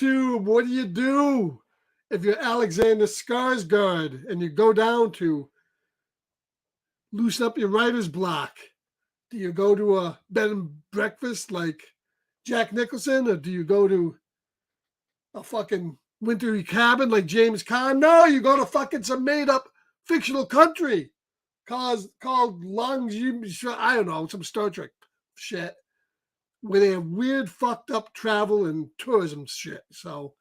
YouTube, what do if you're Alexander Skarsgård and you go down to loosen up your writer's block? Do you go to a bed and breakfast like Jack Nicholson, or do you go to a fucking wintry cabin like James Caan? No, you go to fucking some made-up fictional country called Lungs. I don't know, some Star Trek shit, where they have weird, fucked up travel and tourism shit. So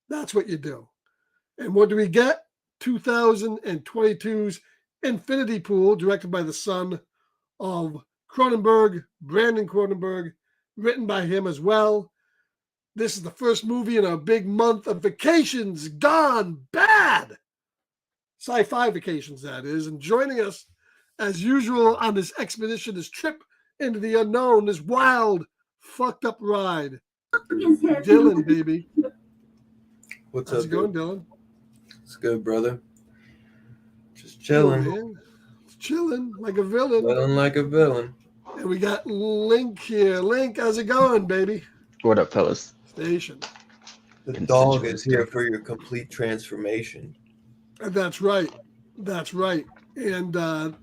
that's what you do. And what do we get? 2022's Infinity Pool, directed by the son of Cronenberg, Brandon Cronenberg, written by him as well. This is the first movie in our big month of vacations gone bad. Sci-Fi vacations, that is. And joining us, as usual, on this expedition, this trip into the unknown, this wild, fucked up ride. Dylan, baby. What's How's up, it going, Dylan? It's good, brother. Just chilling. Oh, chilling like a villain. Chilling like a villain. And we got Link here. Link, how's it going, baby? What up, fellas? Station. The dog is here for your complete transformation. That's right. That's right. And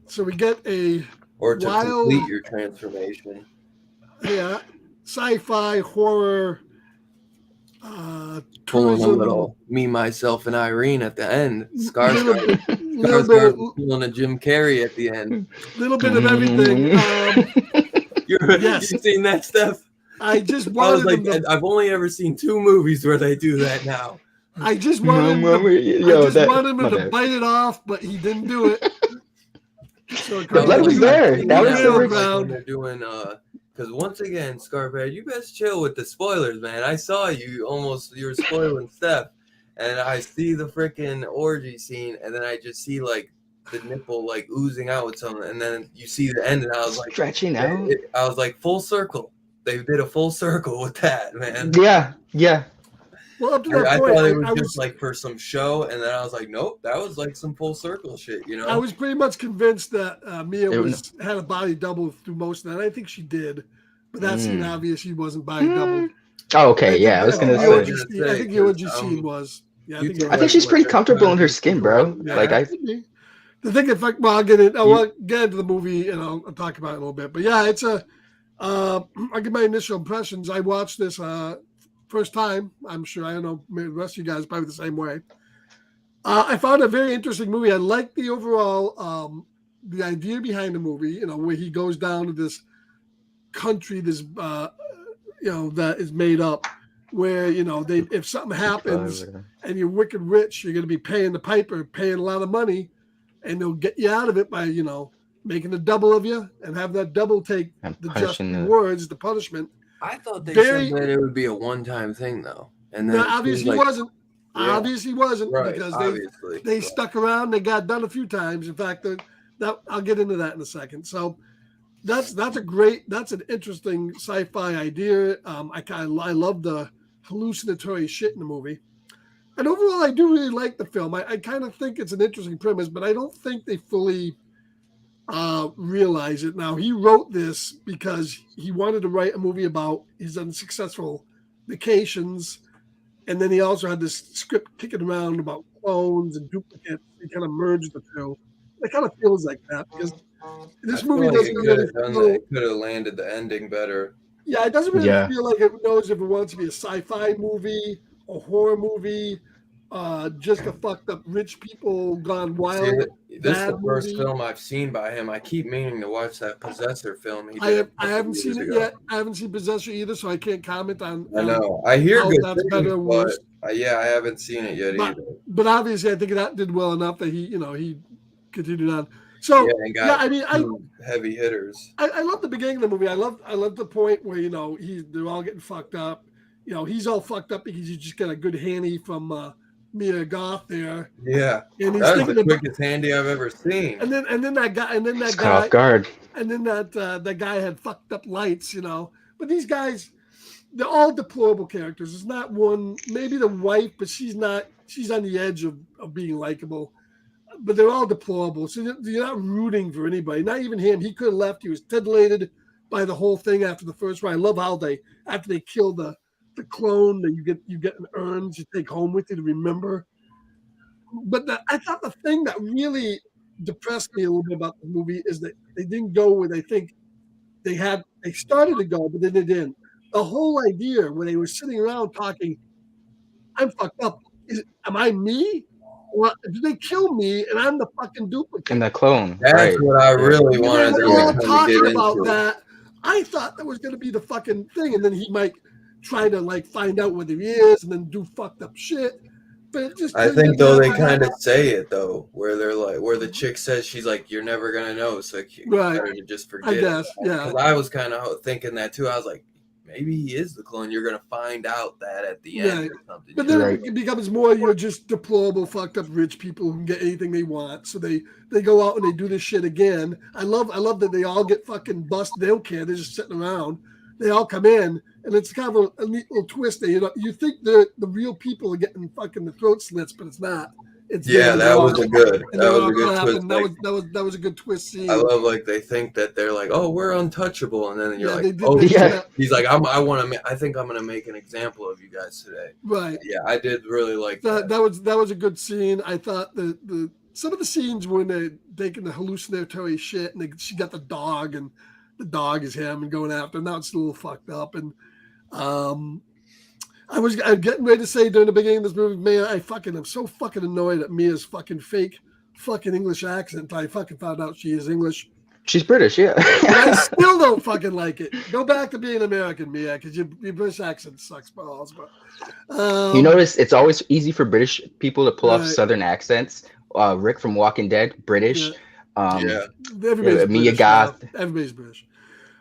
so we get a Or to wild, complete your transformation. yeah, sci-fi horror. Pulling a Tourism, little me, myself, and Irene at the end. little Skarsgård pulling a Jim Carrey at the end. bit of everything. Yes. You've seen that stuff? I just I was wanted like, them to, I've only ever seen 2 movies where they do that now. I just wanted him to bite it off, but he didn't do it. So The blood was there. That was the like round. when they're doing because once again, Scarpad, you best chill with the spoilers, man. I saw you were spoiling stuff, and I see the freaking orgy scene, and then I just see like the nipple like oozing out with something, and then you see the end, and I was like Stretching out. I was like full circle. They did a full circle with that, man. Yeah. Well, up to that I point, thought it was just like for some show, and then I was like, nope, that was like some full circle shit, you know? I was pretty much convinced that Mia had a body double through most of that. I think she did, but that scene obviously wasn't body double. Oh, okay. Yeah, I was gonna say. I think the OG scene was. Yeah, I think she's pretty comfortable in her skin, bro. Yeah, like the thing, in fact, well, I'll get into the movie and I'll talk about it a little bit. But yeah, it's I'll give my initial impressions. I watched this first time. I'm sure, I don't know, maybe the rest of you guys probably the same way. I found it a very interesting movie. I like the overall, the idea behind the movie, where he goes down to this country, this, that is made up, where, if something happens and you're wicked rich, you're going to be paying the piper, paying a lot of money, and they'll get you out of it by, making a double of you and have that double take the just words, the punishment. I thought they said that it would be a one-time thing, though. And then obviously wasn't. Yeah. Obviously wasn't, right, because they stuck around. They got done a few times. In fact, that I'll get into that in a second. So that's an interesting sci-fi idea. I love the hallucinatory shit in the movie. And overall, I do really like the film. I kind of think it's an interesting premise, but I don't think they fully realize it. Now, he wrote this because he wanted to write a movie about his unsuccessful vacations, and then he also had this script kicking around about clones and duplicates. He kind of merged the two. It kind of feels like that because this movie doesn't really it could have landed the ending better. Yeah, it doesn't really feel like it knows if it wants to be a sci-fi movie, a horror movie, just a fucked up rich people gone wild. See, this is the first film I've seen by him. I keep meaning to watch that Possessor film. I haven't seen it yet. I haven't seen Possessor either, so I can't comment on. I know. I hear good that's things, better or worse. But I haven't seen it yet either. But obviously, I think that did well enough that he continued on. So heavy hitters. I love the beginning of the movie. I love the point where they're all getting fucked up. He's all fucked up because he just got a good handy from Mia Goth there. Yeah, and he's that was the quickest handy I've ever seen. And then that guy off guard. And then that guy had fucked up lights, But these guys, they're all deplorable characters. There's not one, maybe the wife, but she's not. She's on the edge of being likable. But they're all deplorable. So you're not rooting for anybody. Not even him. He could have left. He was titillated by the whole thing after the first one. I love how after they killed the the clone that you get in urns you take home with you to remember. But I thought the thing that really depressed me a little bit about the movie is that they didn't go where they think they started to go, but then they didn't. The whole idea when they were sitting around talking, I'm fucked up. Am I me? Or did they kill me and I'm the fucking duplicate? And the clone, That's right? what I really And wanted they to were all kind of talking get about into. that. I thought that was going to be the fucking thing, and then he might try to like find out whether he is, and then do fucked up shit. But it just I turned think into though they that. kind of say it though, where they're like, where the chick says she's like, "You're never gonna know," so you Right. better to just forget. I guess, yeah. Because I was kind of thinking that too. I was like, maybe he is the clone. You're gonna find out that at the end Right. or something. But you then know? Right. it becomes more you're just deplorable, fucked up rich people who can get anything they want. So they go out and they do this shit again. I love that they all get fucking busted. They don't care. They're just sitting around. They all come in, and it's kind of a neat little twist. There, you think the real people are getting fucking the throat slits, but it's not. It's Yeah, them. that was a good. And That they're was all a good clapping. twist. That was a good twist scene. I love like they think that they're like, oh, we're untouchable, and then you're Yeah, like, they did. oh, They did yeah. that. he's like, I think I'm gonna make an example of you guys today. Right. Yeah, I did really like that. That was a good scene. I thought the some of the scenes when they're taking the hallucinatory shit and she got the dog and the dog is him and going after him. Now it's a little fucked up. And I'm getting ready to say during the beginning of this movie, man, I'm so fucking annoyed at Mia's fucking fake fucking English accent. I fucking found out she is English. She's British, yeah. But I still don't fucking like it. Go back to being American, Mia, because your British accent sucks balls. But You notice it's always easy for British people to pull off Right. Southern accents. Rick from Walking Dead, British. Yeah. Everybody's Mia British Goth. now. Everybody's British.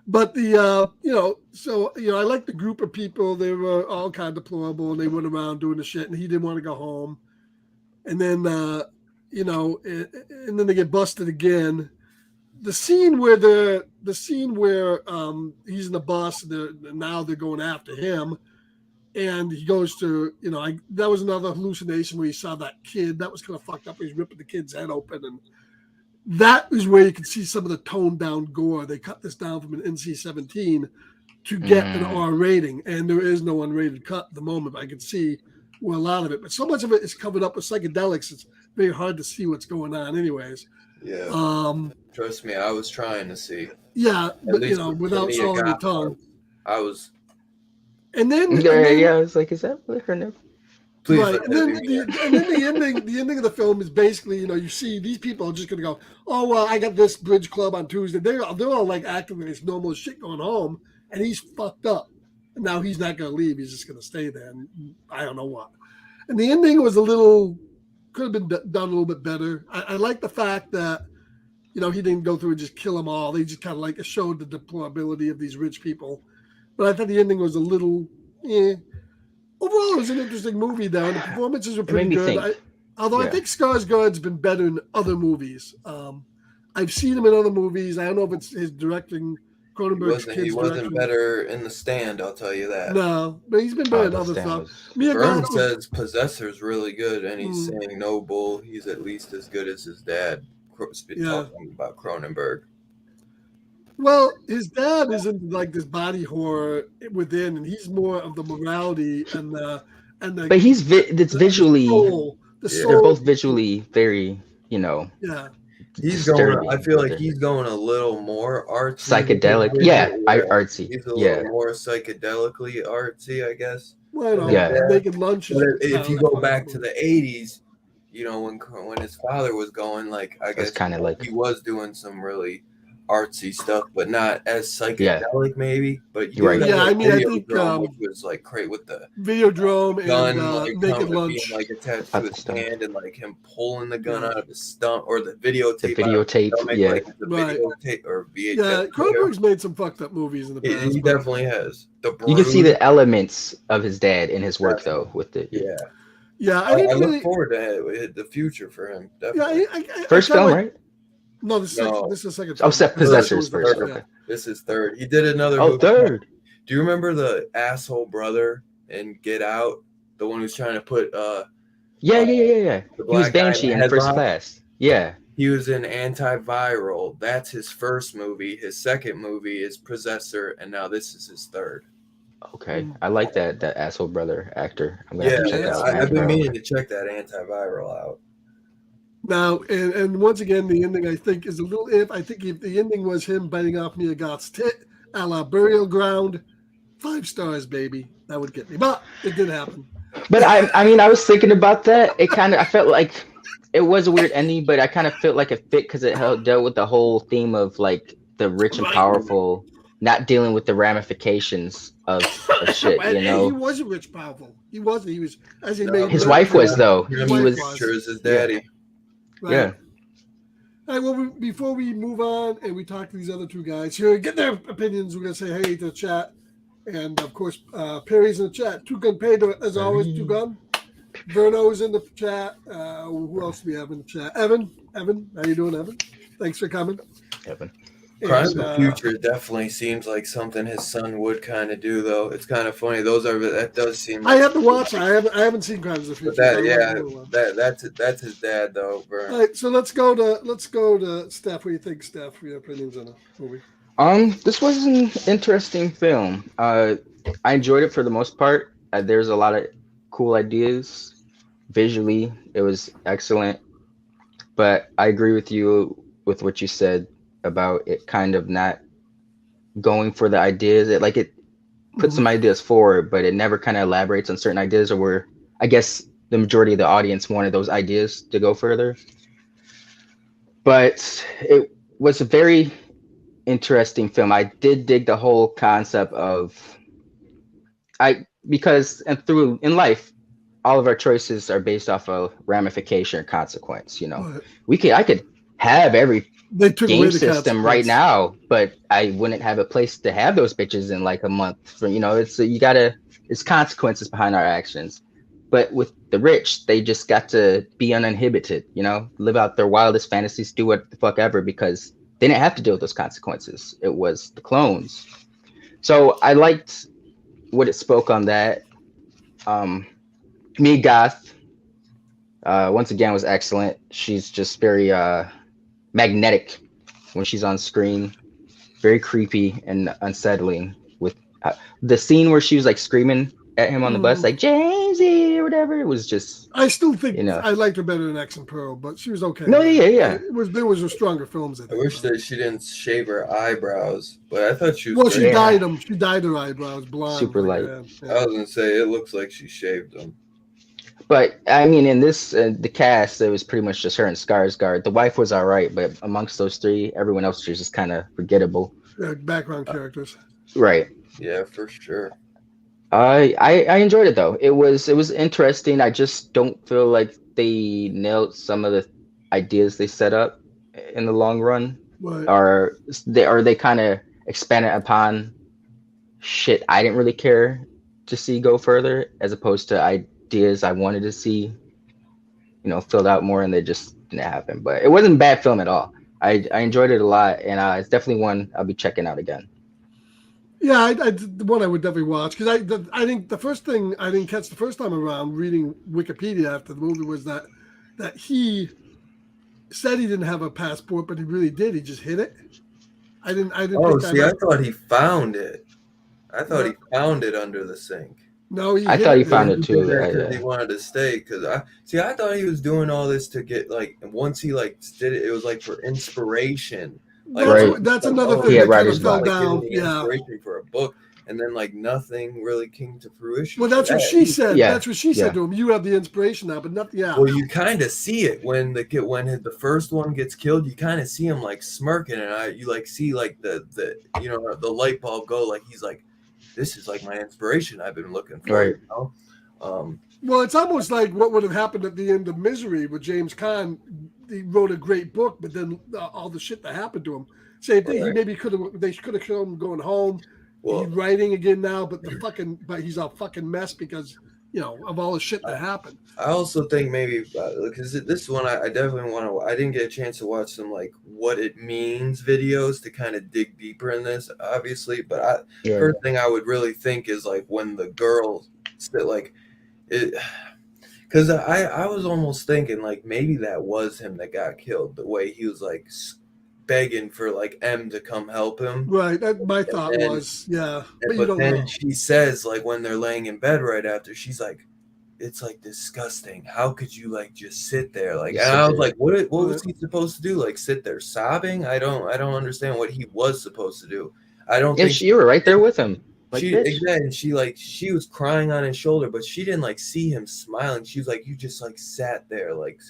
But the I like the group of people. They were all kind of deplorable, and they went around doing the shit. And he didn't want to go home. And then and then they get busted again. The scene where he's in the bus, now they're going after him, and he goes to that was another hallucination where he saw that kid. That was kind of fucked up. He's ripping the kid's head open, and that is where you can see some of the toned down gore. They cut this down from an NC-17 to get an R rating, and there is no unrated cut at the moment. I can see a lot of it, but so much of it is covered up with psychedelics. It's very hard to see what's going on, anyways. Yeah. Trust me, I was trying to see. Yeah, At but least without Mia swallowing your Goth tongue. I was. And then I was like, is that her name? Please. Right. And then the ending of the film is basically, you see these people are just going to go, oh, well, I got this bridge club on Tuesday. They're all like acting like it's normal as shit going home, and he's fucked up. And now he's not going to leave. He's just going to stay there. And I don't know what. And the ending was could have been done a little bit better. I like the fact that, he didn't go through and just kill them all. They just kind of like showed the deplorability of these rich people. But I thought the ending was a little, Overall, it was an interesting movie, though, and the performances were pretty good. I think Skarsgård's been better in other movies. I've seen him in other movies. I don't know if it's his directing, Cronenberg's kids. He wasn't directing. better in The Stand, I'll tell you that. No, but he's been better in other stuff. Vern says Possessor's really good, and he's saying no bull. He's at least as good as his dad. Talking about Cronenberg. Well, his dad isn't like this body horror within, and he's more of the morality and the. But it's visually. The soul. They're both visually very, Yeah. He's going. I feel like he's going a little more artsy. Psychedelic. Artsy. He's a little more psychedelically artsy, I guess. Well, making lunches. If you go back to the 80s, when his father was going, like, I guess kind of like he was doing some really artsy stuff, but not as psychedelic, maybe. But I think was like great with the Videodrome gun, and Naked Lunch, being, like attached to his hand, and like him pulling the gun out of his stump, or the videotape. The videotape, videotape or VHS. Yeah, Cronenberg's made some fucked up movies in the past. He definitely has. You can see the elements of his dad in his work, though, with the I look forward to the future for him. Definitely. First film, right? No, this is the second. Oh, Possessors first. Okay. This is third. He did another. Oh, third. Do you remember the asshole brother in Get Out? The one who's trying to put. Yeah. He was Banshee in First Class. Yeah. He was in Antiviral. That's his first movie. His second movie is Possessor, and now this is his third. Okay, I like that asshole brother actor. I'm gonna Yeah, have to check that out. I've been Antiviral. meaning to check that antiviral out. Now, and once again, the ending I think is a little if. I think if the ending was him biting off Mia Goth's tit, a la Burial Ground, 5 stars, baby. That would get me, but it did happen. But I mean, I was thinking about that. I felt like it was a weird ending, but I kind of felt like it fit because dealt with the whole theme of like the rich and Right. powerful not dealing with the ramifications of shit. And You he know, wasn't rich, powerful. He wasn't. He was, as he No, made his but very wife clear. was though. His He wife was. sure was. as his Yeah. daddy. Right. Yeah. All right, well, before we move on and we talk to these other 2 guys here, get their opinions. We're going to say hey to the chat. And, of course, Perry's in the chat. 2 Gun Pedro, as always, 2 Gun. Verno's in the chat. Who else do we have in the chat? Evan, how you doing, Evan? Thanks for coming. Evan. Crime And, of the Future definitely seems like something his son would kind of do, though. It's kind of funny. That does seem. I have to watch it. I haven't seen Crimes of the But Future. that's his dad, though. Vern. All right, so let's go to Steph. What do you think, Steph? For your opinions on the movie? This was an interesting film. I enjoyed it for the most part. There's a lot of cool ideas. Visually, it was excellent. But I agree with you with what you said about it kind of not going for the ideas. It puts some ideas forward, but it never kind of elaborates on certain ideas, or where I guess the majority of the audience wanted those ideas to go further. But it was a very interesting film. I did dig the whole concept of because through in life, all of our choices are based off of ramification or consequence. You know, I could have every game system right now, but I wouldn't have a place to have those bitches in like a month. It's consequences behind our actions. But with the rich, they just got to be uninhibited, you know, live out their wildest fantasies, do what the fuck ever, because they didn't have to deal with those consequences. It was the clones. So I liked what it spoke on that. Mia Goth, once again, was excellent. She's just very magnetic when she's on screen, very creepy and unsettling. With the scene where she was like screaming at him on the bus, like Jamesy or whatever, it was just. I still think I liked her better than X and Pearl, but she was okay. No, yeah. There was stronger films. I wish that she didn't shave her eyebrows, but I thought she was. Well, she dyed them. She dyed her eyebrows blonde. Super light. Yeah. I was gonna say it looks like she shaved them. But I mean, in this the cast, it was pretty much just her and Skarsgård. The wife was all right, but amongst those 3, everyone else was just kind of forgettable. Background characters. Right. Yeah, for sure. I enjoyed it though. It was interesting. I just don't feel like they nailed some of the ideas they set up in the long run. Right. Or they kind of expanded upon shit I didn't really care to see go further, as opposed to ideas I wanted to see, you know, filled out more, and they just didn't happen. But it wasn't a bad film at all. I enjoyed it a lot, and it's definitely one I'll be checking out again. Yeah, the one I would definitely watch, because I think the first thing I didn't catch the first time around reading Wikipedia after the movie was that he said he didn't have a passport, but he really did. He just hid it. I didn't. I thought he found it. I thought he found it under the sink. No, I thought he found it too. He wanted to stay because I thought he was doing all this to get like, and once he like did it, it was like for inspiration. Like, that's another thing that kind of fell down. Inspiration for a book, and then like nothing really came to fruition. Well, that's what she said. Yeah. That's what she said to him. You have the inspiration now, but nothing. Yeah. Well, you kind of see it when the first one gets killed. You kind of see him like smirking, and you like see like the light bulb go. Like he's like, this is like my inspiration I've been looking for. Right. You know? Well, it's almost like what would have happened at the end of Misery with James Caan. He wrote a great book, but then all the shit that happened to him. Same thing. Right. He maybe they could have shown him going home. Well, he's writing again now, but he's a fucking mess because of all the shit that happened. I also think maybe because this one I definitely want to. I didn't get a chance to watch some like what it means videos to kind of dig deeper in this, obviously. But first thing I would really think is like when the girl said like it. Because I was almost thinking, like, maybe that was him that got killed. The way he was, like, begging for like M to come help him. Right. My thought was, yeah. But you don't then know. she says, like, when they're laying in bed right after, she's like, it's like disgusting. How could you like just sit there? Like, and I was like, what was he supposed to do? Like sit there sobbing? I don't understand what he was supposed to do. I don't think you were right there with him. Like, she was crying on his shoulder, but she didn't like see him smiling. She was like, you just like sat there like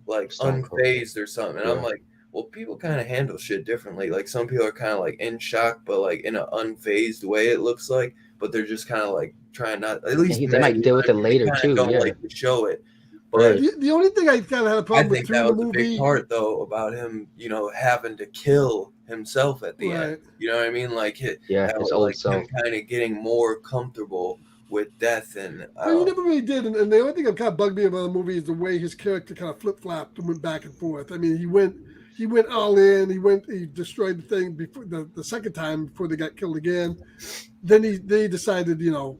unfazed or something. And I'm like, well, people kind of handle shit differently. Like some people are kind of like in shock, but like in an unfazed way, it looks like. But they're just kind of like trying not. At least they might deal with it later too. Don't like to show it. But the only thing I kind of had a problem with that was the big part though about him, you know, having to kill himself at the end. You know what I mean? Like his old self. Him kind of getting more comfortable with death and. Well, he never really did, and the only thing that kind of bugged me about the movie is the way his character kind of flip flopped and went back and forth. I mean, he went all in. He destroyed the thing before the second time before they got killed again. Then they decided, you know,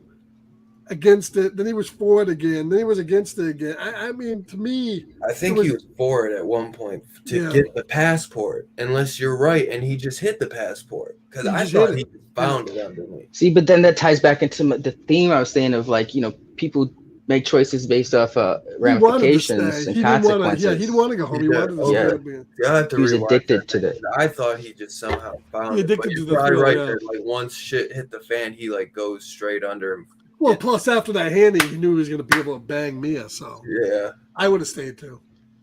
against it. Then he was for it again. Then he was against it again. I mean, to me, I think he was for it at one point to get the passport. Unless you're right, and he just hit the passport because I thought he found it underneath. See, but then that ties back into the theme I was saying of like, you know, people make choices based off ramifications and consequences. He didn't want to go home. He wanted to stay. He was addicted to that. I thought he just somehow found it. But you're probably right there. Like once shit hit the fan, he like goes straight under him. Well, plus after that handing, he knew he was going to be able to bang Mia. So yeah, I would have stayed too.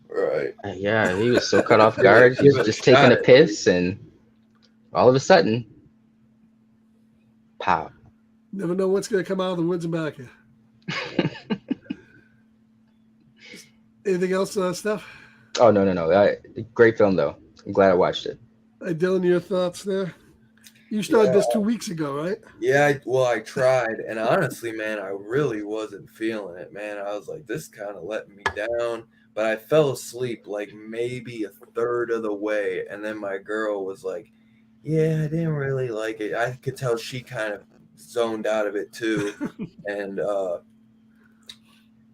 Right. Yeah, he was so caught off guard. He was just taking a piss, and all of a sudden, pow. Never know what's going to come out of the woods and back here. Anything else, Steph? Oh, no. Great film, though. I'm glad I watched it. Dylan, your thoughts there? You started this 2 weeks ago, right? Yeah, I tried. And honestly, man, I really wasn't feeling it, man. I was like, this kind of let me down. But I fell asleep like maybe a third of the way. And then my girl was like, yeah, I didn't really like it. I could tell she kind of zoned out of it too. And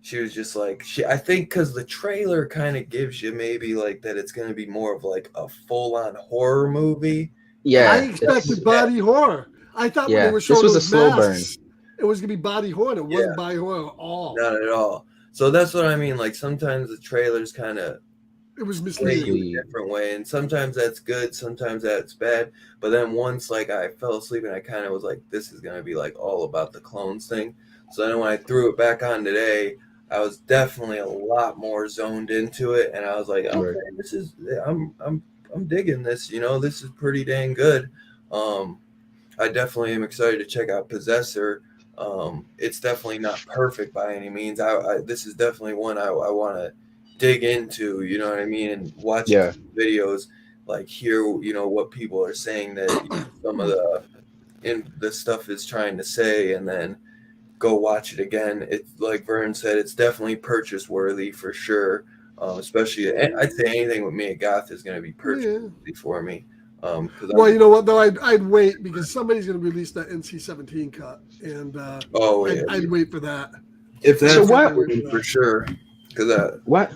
she was just like, I think because the trailer kind of gives you maybe like that it's going to be more of like a full-on horror movie. Yeah, I expected body horror. I thought when they were showing this was those a slow masks, it was going to be body horror. And it wasn't body horror at all. Not at all. So that's what I mean. Like sometimes the trailers kind of it was misleading in a different way, and sometimes that's good, sometimes that's bad. But then once like I fell asleep and I kind of was like, this is going to be like all about the clones thing. So then when I threw it back on today, I was definitely a lot more zoned into it, and I was like, okay, this is I'm digging this. You know, this is pretty dang good. I definitely am excited to check out Possessor. It's definitely not perfect by any means. This is definitely one I want to dig into. You know what I mean, and watch videos, like hear what people are saying that some of the stuff is trying to say, and then go watch it again. It's like Vern said, it's definitely purchase worthy for sure. Especially, I'd say anything with Mia Goth is going to be purchase worthy for me. Well, you know what though, I'd wait because somebody's going to release that NC-17 cut, and I'd wait for that. If that's for sure, because what?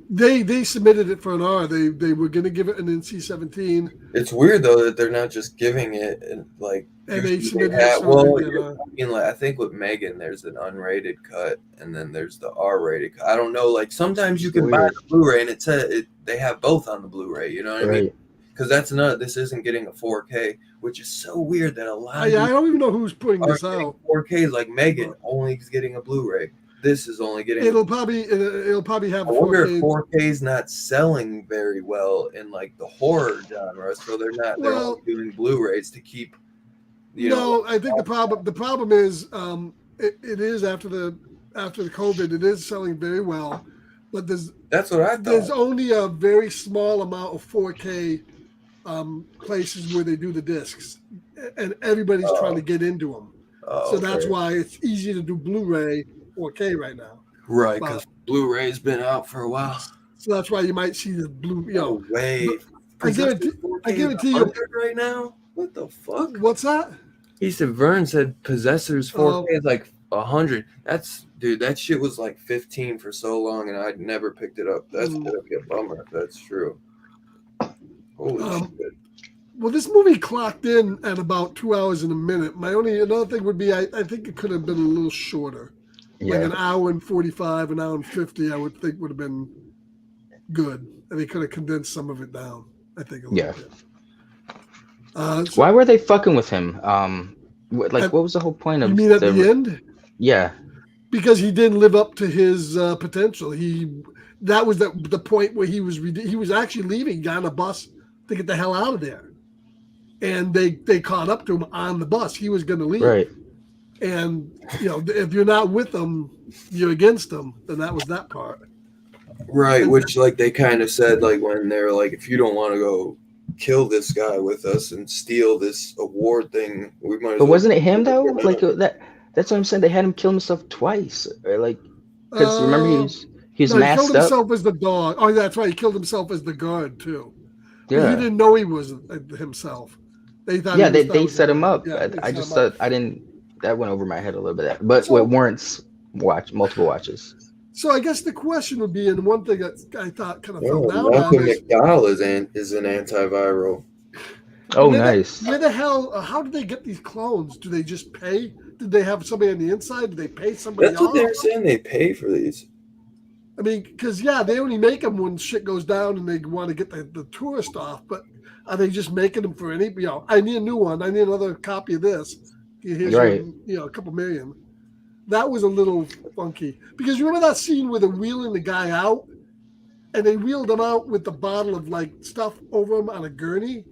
They submitted it for an R. They were going to give it an NC-17. It's weird though that they're not just giving it like. And they submitted I think with Megan, there's an unrated cut, and then there's the R-rated cut. I don't know. Like sometimes you can buy the Blu-ray, and they have both on the Blu-ray. You know what I mean? Because this isn't getting a 4K, which is so weird that a lot. I don't even know who's putting this out. 4K is like Megan only is getting a Blu-ray. This is only getting. It'll probably have. I wonder if 4K is not selling very well in like the horror genre, so they're not. They're only doing Blu-rays to keep. I think the problem is it is after the COVID, it is selling very well, but that's what I thought. There's only a very small amount of 4K places where they do the discs, and everybody's trying to get into them. So that's why it's easy to do Blu-ray 4K right now. Right, because Blu-ray's been out for a while. So that's why you might see the blue. No way. I guarantee you right now. What the fuck? What's that? He said Vern said Possessor's 4K is like 100. That shit was like 15 for so long, and I never picked it up. That's gonna be a bummer if that's true. Holy shit. Well, this movie clocked in at about 2 hours and a minute. Another thing would be I think it could have been a little shorter. Yeah. Like an hour and 45, an hour and 50, I would think would have been good. And they could have condensed some of it down, I think, a little bit. Why were they fucking with him? What was the whole point of you mean at the end? Yeah. Because he didn't live up to his potential. That was the point where he was actually leaving, got on a bus to get the hell out of there. And they caught up to him on the bus. He was going to leave. Right. And, if you're not with them, you're against them. Then that was that part. Right, which, like, they kind of said, like, when they were like, if you don't want to go kill this guy with us and steal this award thing, we might as But well. wasn't it him, though? Like, that's what I'm saying. They had him kill himself twice. Or, like, because remember, he was masked he killed himself up. as the dog. Oh, that's right. He killed himself as the guard, too. Yeah. But he didn't know he was himself. They thought they set him up. Yeah, I just thought I didn't. That went over my head a little bit. But it warrants multiple watches. So I guess the question would be, and one thing that I thought kind of fell down Malcolm on McDowell is an antiviral. Oh, nice. Where the hell? How did they get these clones? Do they just pay? Did they have somebody on the inside? Did they pay somebody? That's what they're saying. They pay for these. I mean, because they only make them when shit goes down and they want to get the tourist off. But are they just making them for any? I need a new one. I need another copy of this. Here's right. A couple million. That was a little funky because you remember that scene where they're wheeling the guy out, and they wheeled him out with the bottle of like stuff over him on a gurney.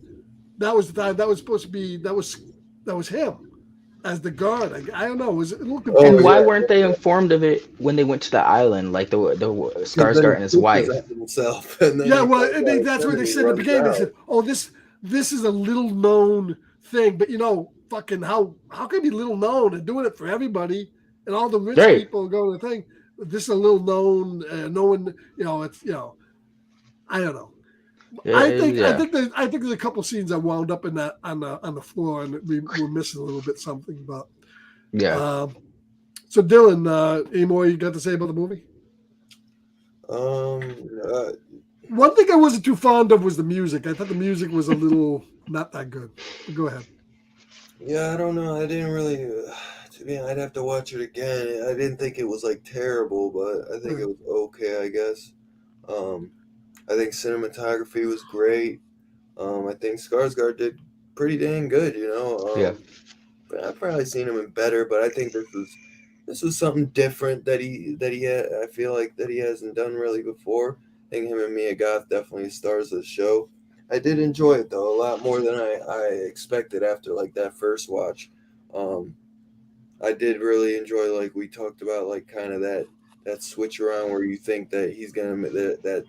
That was the time. That was supposed to be. That was him as the guard. I don't know. Was it a little confusing? And why weren't they informed of it when they went to the island? Like the Skarsgård and his wife. Himself, and that's what they said at the beginning. They said, "Oh, this is a little known thing," but fucking how can it be little known and doing it for everybody and all the rich people go to the thing. This is a little known. No one, it's I don't know. I think there's a couple scenes that wound up in that on the floor, and we were missing a little bit something. But yeah. So Dylan, any more you got to say about the movie? One thing I wasn't too fond of was the music. I thought the music was a little not that good. Go ahead. Yeah, I don't know. I didn't really. I'd have to watch it again. I didn't think it was like terrible, but I think it was okay. I guess. I think cinematography was great. I think Skarsgård did pretty dang good. Yeah. But I've probably seen him in better, but I think this was something different that he had. I feel like that he hasn't done really before. I think him and Mia Goth definitely stars of the show. I did enjoy it though a lot more than I expected after like that first watch. I did really enjoy, like we talked about, like kind of that switch around where you think that that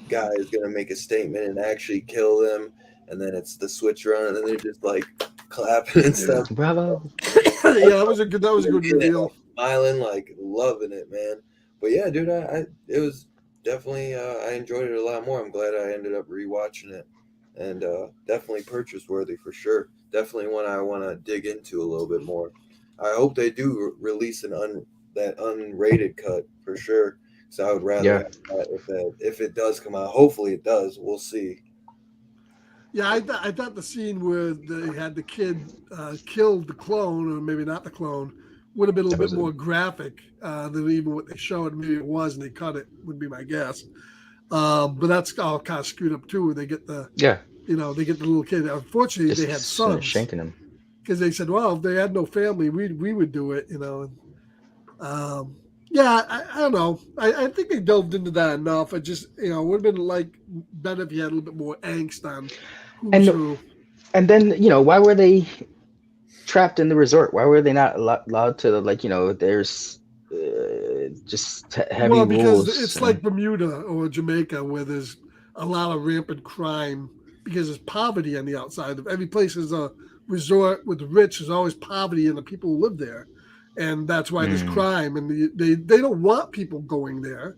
guy is gonna make a statement and actually kill them, and then it's the switch around, and then they're just like clapping and stuff. Bravo! Yeah, that was a good reveal. Smiling, like loving it, man. But yeah, dude, it was definitely I enjoyed it a lot more. I'm glad I ended up rewatching it, and definitely purchase worthy for sure. Definitely one I want to dig into a little bit more. I hope they do release that unrated cut for sure. So I would rather have that if it does come out. Hopefully it does. We'll see. Yeah, I thought the scene where they had the kid kill the clone, or maybe not the clone, would have been a little bit more graphic than even what they showed. Maybe it was, and they cut it. Would be my guess. But that's all kind of screwed up too. Where they get the they get the little kid. Unfortunately, they had sons shanking him because they said, well, if they had no family, we would do it. Yeah, I don't know. I think they delved into that enough. It just, it would have been like better if you had a little bit more angst on who's who. And then, why were they trapped in the resort? Why were they not allowed to, there's just heavy rules? Well, because it's like Bermuda or Jamaica where there's a lot of rampant crime because there's poverty on the outside. Every place is a resort with the rich. There's always poverty in the people who live there. And that's why there's crime, and they don't want people going there.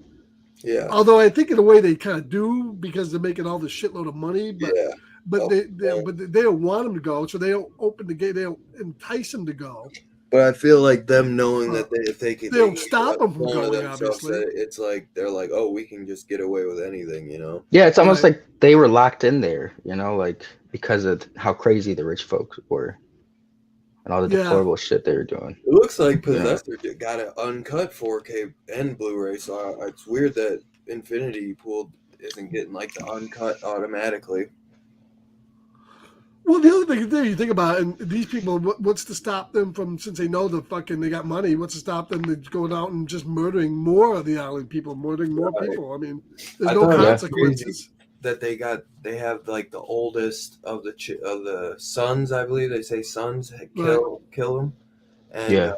Yeah. Although I think in a way they kind of do because they're making all this shitload of money, but they don't want them to go, so they don't open the gate. They don't entice them to go. But I feel like them knowing that if they they don't stop them from going. themselves, Obviously, it's like they're like, oh, we can just get away with anything, you know? Yeah, it's almost like they were locked in there, you know, like because of how crazy the rich folks were and all the deplorable shit they were doing. It looks like Possessor got an uncut 4K and Blu-ray, so it's weird that Infinity Pool isn't getting like the uncut automatically. Well, the other thing there, you think about it, and these people, what's to stop them from, since they know they got money, what's to stop them from going out and just murdering more of the island people, murdering more people? I mean, there's no consequences. That they have like the oldest of the sons, I believe they say sons kill them, and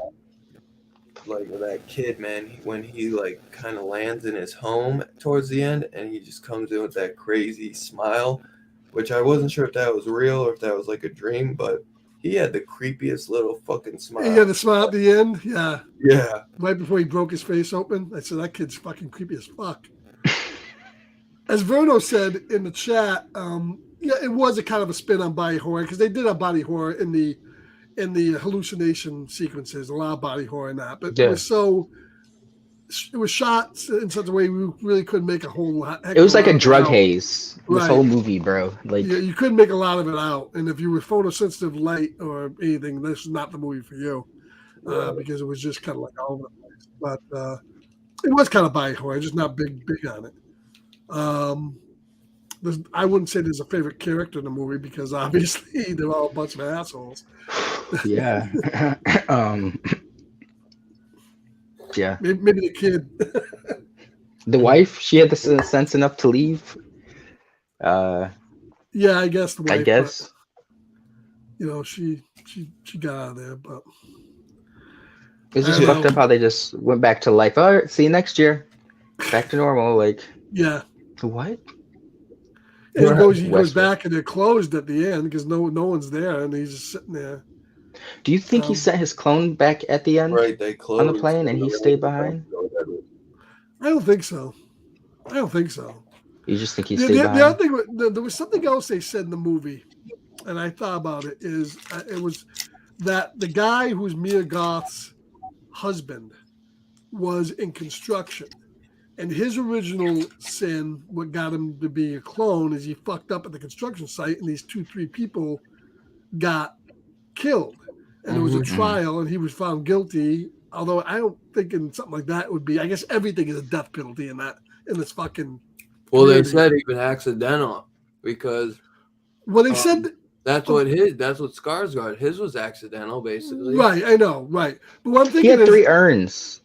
like that kid, man, when he like kind of lands in his home towards the end, and he just comes in with that crazy smile, which I wasn't sure if that was real or if that was like a dream, but he had the creepiest little fucking smile. He had the smile at the end, yeah. Yeah. Right before he broke his face open, I said, that kid's fucking creepy as fuck. As Verno said in the chat, it was a kind of a spin on body horror, because they did have body horror in the hallucination sequences, a lot of body horror in that, but it was shot in such a way we really couldn't make a whole lot. It was like a drug haze. This whole movie, bro. Like you couldn't make a lot of it out, and if you were photosensitive light or anything, this is not the movie for you, because it was just kind of like all over the place. But it was kind of body horror, just not big on it. I wouldn't say there's a favorite character in the movie, because obviously they're all a bunch of assholes. Yeah. Yeah. Maybe the kid. The wife, she had the sense enough to leave. Yeah, I guess the wife. But, she got out of there, but it's just fucked up how they just went back to life. All right, see you next year. Back to normal. Like, yeah. What? And he goes back, and they're closed at the end because no one's there, and he's just sitting there. Do you think he sent his clone back at the end? Right, they closed on the plane, and he stayed behind. I don't think so. You just think he stayed behind? The other thing, there was something else they said in the movie, and I thought about it. It was that the guy who's Mia Goth's husband was in construction. And his original sin, what got him to be a clone, is he fucked up at the construction site, and these 2-3 people got killed. And there was a trial, and he was found guilty. Although I don't think in something like that would be. I guess everything is a death penalty in this fucking. Well, community. They said even accidental, because. Well, they said. That's what Scars got. His was accidental, basically. Right, I know, right. But one thing he had 3 urns,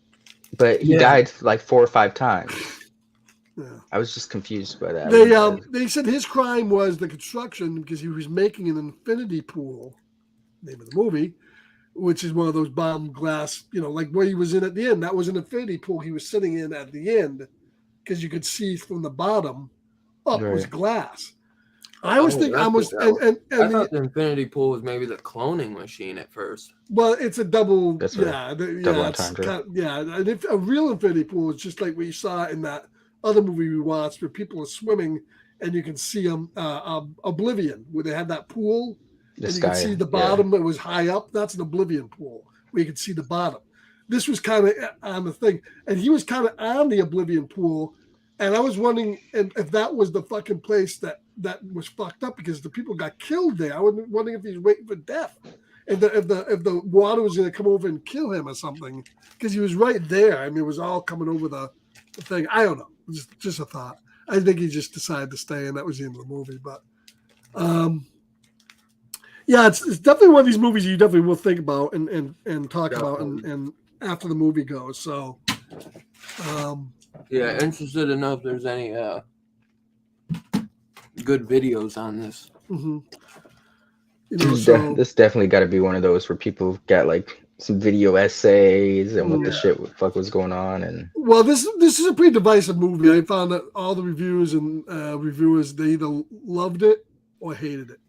but he died like 4 or 5 times. Yeah. I was just confused by that. They said his crime was the construction, because he was making an infinity pool, name of the movie, which is one of those bomb glass, like where he was in at the end. That was an infinity pool he was sitting in at the end, because you could see from the bottom up was glass. I always think almost, and I thought the infinity pool was maybe the cloning machine at first. Well, it's a double. That's double entendre. And if a real infinity pool is just like we saw in that other movie we watched, where people are swimming and you can see them. Oblivion, where they had that pool, and you can see the bottom. It was high up. That's an Oblivion pool where you can see the bottom. This was kind of on the thing, and he was kind of on the Oblivion pool, and I was wondering if that was the fucking place that was fucked up, because the people got killed there. I was wondering if he's waiting for death, if the water was going to come over and kill him or something, because he was right there. I mean, it was all coming over the thing. I don't know. Just a thought. I think he just decided to stay, and that was the end of the movie. But yeah, it's definitely one of these movies you definitely will think about and talk about and after the movie goes. So yeah, interested to know if there's any good videos on this. Mm-hmm. This definitely got to be one of those where people got like some video essays and what the fuck was going on. And well, this is a pretty divisive movie. I found that all the reviews and reviewers, they either loved it or hated it.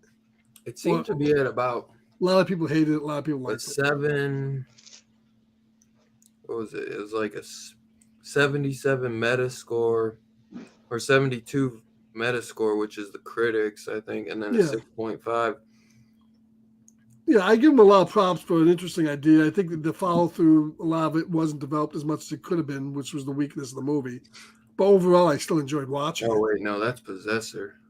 It seemed to be at about a lot of people hated it. A lot of people liked it. 7. What was it? It was like a 77 Metascore or 72 Metascore, which is the critics, I think, and then a 6.5. Yeah, I give him a lot of props for an interesting idea. I think that the follow through, a lot of it wasn't developed as much as it could have been, which was the weakness of the movie. But overall, I still enjoyed watching it. Wait, no, that's Possessor.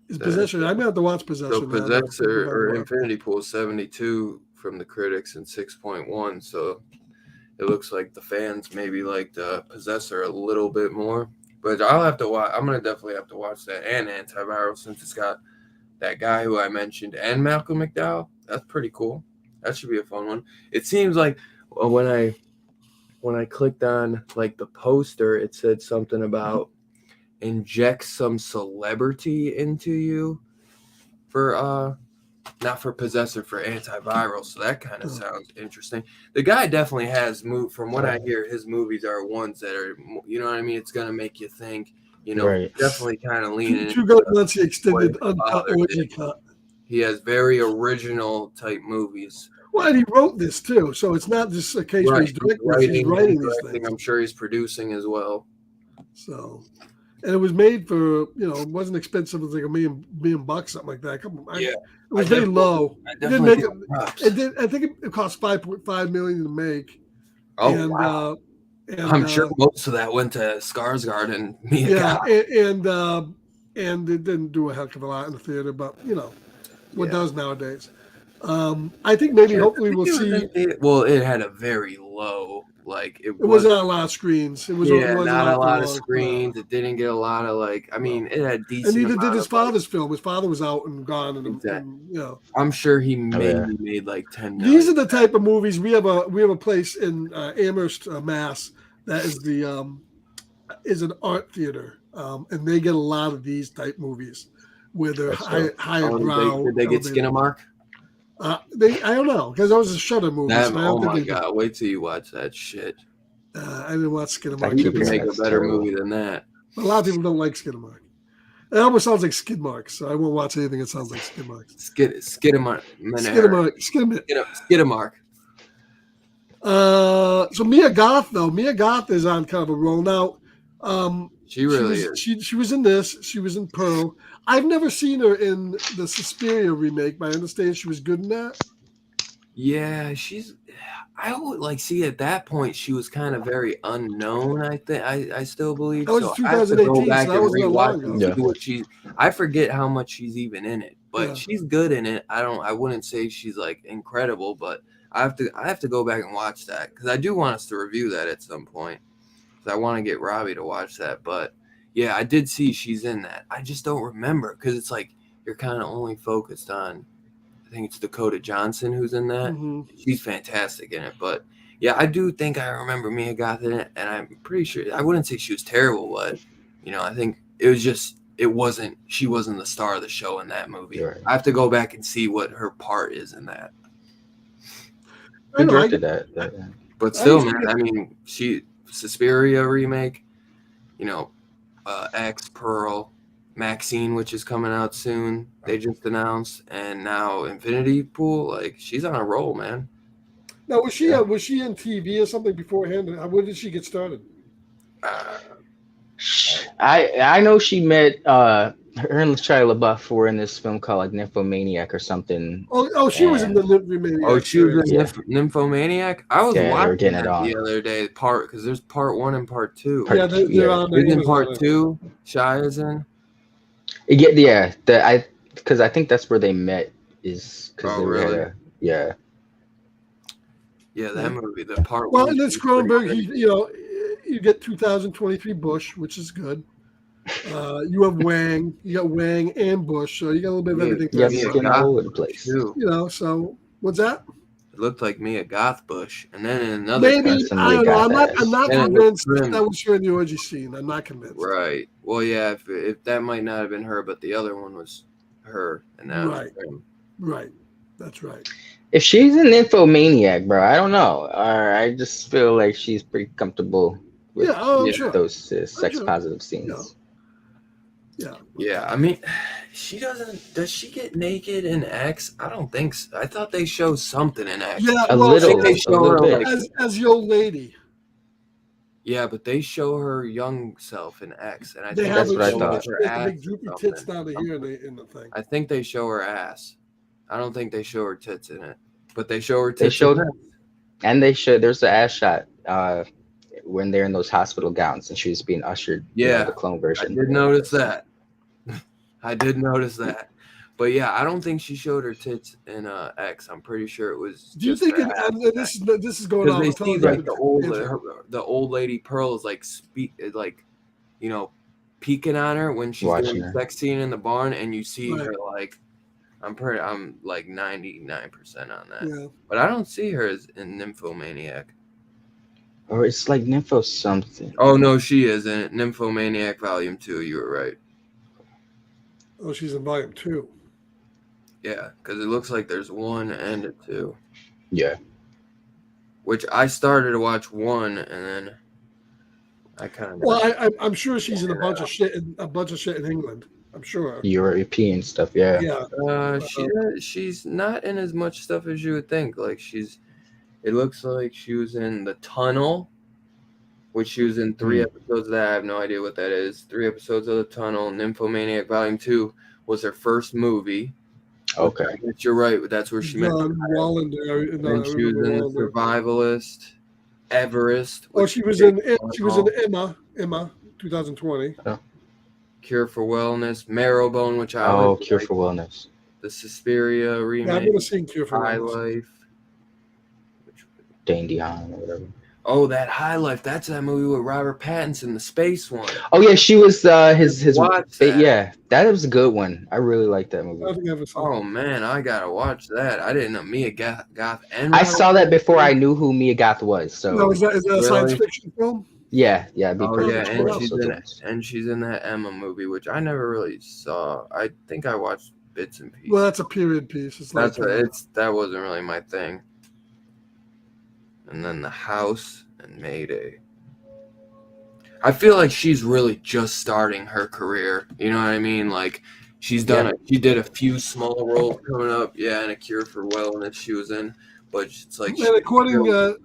Is Possession? I'm gonna have to watch Possession. So Possessor or Infinity Pool 72 from the critics and 6.1. So it looks like the fans maybe liked Possessor a little bit more. But I'll have to watch. I'm gonna definitely have to watch that and Antiviral since it's got that guy who I mentioned and Malcolm McDowell. That's pretty cool. That should be a fun one. It seems like when I clicked on like the poster, it said something about inject some celebrity into you for not for Possessor, for Antiviral. So that kind of sounds interesting. The guy definitely has moved. From what I hear, his movies are ones that are, you know what I mean? It's gonna make you think. You know, definitely kind of leaning. Two Good Nancy extended uncut orgy cut. He has very original type movies. Well, and he wrote this too, so it's not just a case where he's directing. He's writing these things. I'm sure he's producing as well. So, and it was made for, it wasn't expensive. It was like $1 million, something like that. It was very low. It didn't make it. I think it cost $5.5 million to make. Oh, wow. And, I'm sure most of that went to Skarsgård and Mia. Yeah, and it didn't do a heck of a lot in the theater, but what does nowadays. I think maybe hopefully we'll see. It had a very low, like it wasn't on a lot of screens. It was not a lot of screens. It didn't get a lot of it had decent. And neither did his father's film. His father was out and gone, and I'm sure he maybe made like 10 million. These are the type of movies we have a place in Amherst, Mass. That is is an art theater, and they get a lot of these type movies where they're higher brow. Did they get Skinamark? I don't know, because that was a Shudder movie. Oh my god! Wait till you watch that shit. I didn't watch Skinamark. You can make a better movie than that. But a lot of people don't like Skinamark. It almost sounds like skid marks, so I won't watch anything that sounds like skid marks. Skinamark. So Mia Goth is on kind of a roll now. She really is. She was in this. She was in Pearl. I've never seen her in the Suspiria remake, but I understand she was good in that. Yeah, I would see at that point she was kind of very unknown. I think I still believe. That was 2018. That was long ago. I forget how much she's even in it, but she's good in it. I wouldn't say she's like incredible, but I have to go back and watch that because I do want us to review that at some point. Because I want to get Robbie to watch that, but yeah, I did see she's in that. I just don't remember because it's like you're kind of only focused on. I think it's Dakota Johnson who's in that. Mm-hmm. She's fantastic in it, but yeah, I do think I remember Mia Goth in it, and I'm pretty sure I wouldn't say she was terrible, but I think it was just she wasn't the star of the show in that movie. Right. I have to go back and see what her part is in that. Who directed that? But still, man, I mean, Suspiria remake, X, Pearl, Maxine, which is coming out soon. They just announced, and now Infinity Pool. She's on a roll, man. Now, was she in TV or something beforehand? When did she get started? I know she met her and Shia LaBeouf were in this film called Nymphomaniac or something. She was in the Nymphomaniac. Oh, she was in Nymphomaniac. I was watching it the other day. Because there's part 1 and part 2. They're on. He's in part 2. Shia's in. Because I think that's where they met. Really? Yeah. Yeah, that movie, the part. Well, and it's Cronenberg. You get 2023 Bush, which is good. You have Wang. You got Wang and Bush, so you got a little bit of everything. Yeah, all over the place. Too. So what's that? It looked like Mia Goth Bush, and then in another. Maybe I don't know. I'm not convinced that was her in the orgy scene. I'm not convinced. Right. Well, yeah. If that might not have been her, but the other one was her, and that was him. Right. That's right. If she's an Nymphomaniac, bro, I don't know. I just feel like she's pretty comfortable with those sex positive scenes. Yeah. I mean, she doesn't. Does she get naked in X? I don't think so. I thought they show something in X. Yeah, a little. They show her as the old lady. Yeah, but they show her young self in X, and I think that's what I thought. Her big droopy tits down to here in the thing. I think they show her ass. I don't think they show her tits in it, but they show her tits. They showed, in it. and they showed. There's the ass shot when they're in those hospital gowns and she was being ushered. Yeah, the clone version. I did notice that. I did notice that. But yeah, I don't think she showed her tits in X. I'm pretty sure it was. Do you think this is going on? They see like the old lady Pearl is like peeking on her when she's doing the sex scene in the barn, and you see her like. I'm like 99% on that. Yeah. But I don't see her as a nymphomaniac. Or it's like Nympho something. Oh no, she isn't. Nymphomaniac Volume 2. You were right. Oh, she's in Volume 2. Yeah, because it looks like there's 1 and a 2. Yeah. Which I started to watch 1 and then I kind of. Well, I'm sure she's in a bunch of shit in England. I'm sure. European stuff, yeah. Yeah. She's not in as much stuff as you would think. Like it looks like she was in The Tunnel, which she was in 3 episodes of that. I have no idea what that is. 3 episodes of The Tunnel. Nymphomaniac Volume 2 was her first movie. Okay. But you're right. That's where she met. Wallander. And she was in The Survivalist, Everest. Oh, she was in Emma, 2020. Oh. Cure for Wellness, Marrowbone, which I Cure for Wellness. The Suspiria remake. Yeah, I've never seen Cure for High Wellness. Life. Dane DeHaan or whatever. Oh, that High Life. That's that movie with Robert Pattinson, the space one. Oh yeah, she was his that. Yeah, that was a good one. I really like that movie. I think I've Oh man, I gotta watch that. I didn't know Mia Goth and I saw that before I knew who Mia Goth was. So no, is that a science fiction film? Yeah. And she's in that Emma movie, which I never really saw. I think I watched bits and pieces. Well, that's a period piece. That wasn't really my thing. And then The House and Mayday. I feel like she's really just starting her career. You know what I mean? Like she's done she did a few small roles coming up. Yeah, and A Cure for Wellness she was in. But it's like according to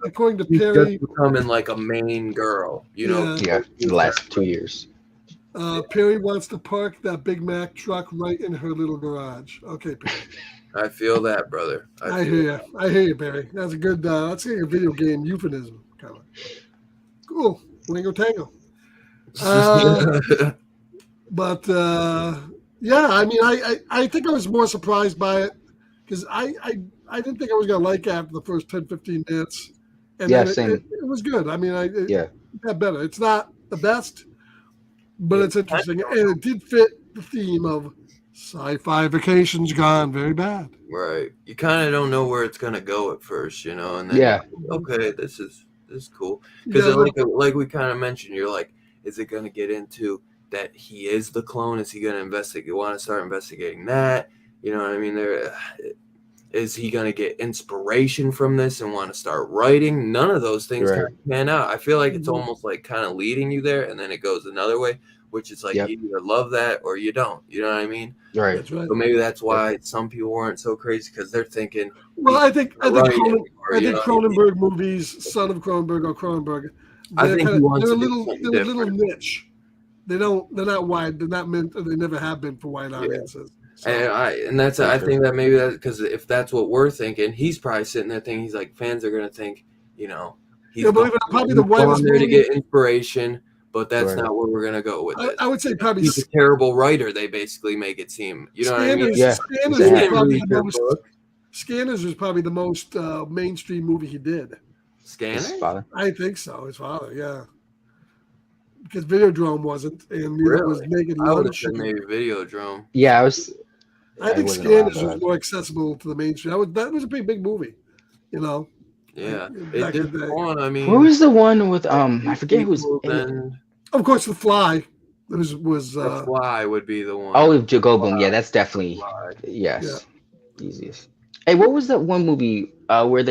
Perry, just becoming like a main girl, you know. Yeah, in the last 2 years. Perry wants to park that Big Mac truck right in her little garage. Okay, Perry. I feel that, brother. I hear you, Perry. That's a good. That's like a video game euphemism, kind of. Cool, Lingo Tango. But yeah, I mean, I think I was more surprised by it because I didn't think I was going to like it after the first 10, 15 minutes. And same. It was good. I mean, it got better. It's not the best, but it's interesting. And it did fit the theme of sci-fi vacations gone very bad. Right. You kind of don't know where it's going to go at first, you know? And then, okay, this is cool. Because like we kind of mentioned, you're like, is it going to get into that he is the clone? Is he going to investigate? You want to start investigating that? You know what I mean? Is he going to get inspiration from this and want to start writing? None of those things kind of pan out. I feel like it's almost like kind of leading you there, and then it goes another way, which is like you either love that or you don't. You know what I mean? Right. So maybe that's why some people weren't so crazy because they're thinking. Well, I think Cronenberg movies, Son of Cronenberg or Cronenberg, they're a little niche. They're not wide. They're not meant. They never have been for wide audiences. So. I think that maybe that's because if that's what we're thinking, he's probably sitting there thinking he's like fans are gonna think, you know, he's probably the whitest there to get inspiration, but that's not where we're gonna go with it. I would say probably he's a terrible writer. They basically make it seem, you know what I mean? Scanners was probably the most mainstream movie he did. Scanners? His father? I think so. His father, yeah. Because Videodrome wasn't, and it was Naked I would Lunch. have said maybe Videodrome. Yeah, I think Scanners was more accessible to the mainstream. That was a pretty big movie, you know. Yeah, it did one. I mean, what was the one with I forget who was in it. Of course, The Fly. Was The Fly would be the one. Oh, Joe Goldblum. Yeah, that's definitely easiest. Hey, what was that one movie where it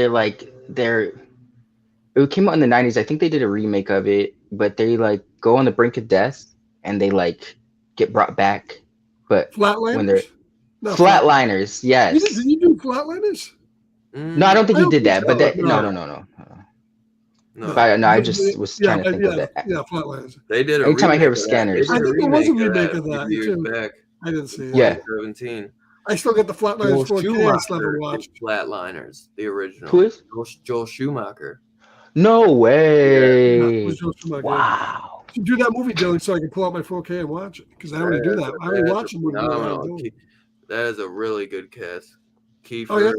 came out in the 90s. I think they did a remake of it, but they like go on the brink of death and they like get brought back. But Flatliners? When they're Flatliners, yes. Did you do Flatliners? No, I don't think he did that. But that no. I just was trying to think of that. Yeah, Flatliners. They did. Anytime I hear of Scanners, I think there was a remake of that. Years back. I didn't see it. Yeah. 17. I still got the Flatliners 4K. I still haven't watched Flatliners, the original. Who is? Joel Schumacher. No way. Yeah, it was Joel Schumacher. Wow. You do that movie, Dylan, so I can pull out my 4K and watch it because I already do that. I already watch it. That is a really good cast. Kiefer,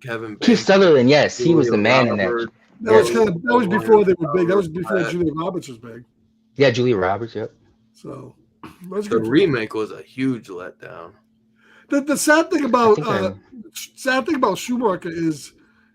Kevin Bacon, Keith Sutherland, yes, he was the man in that. That was before they were big. That was before Julia Roberts was big. Yeah, Julia Roberts. Yep. So the remake was a huge letdown. The sad thing about Schumacher is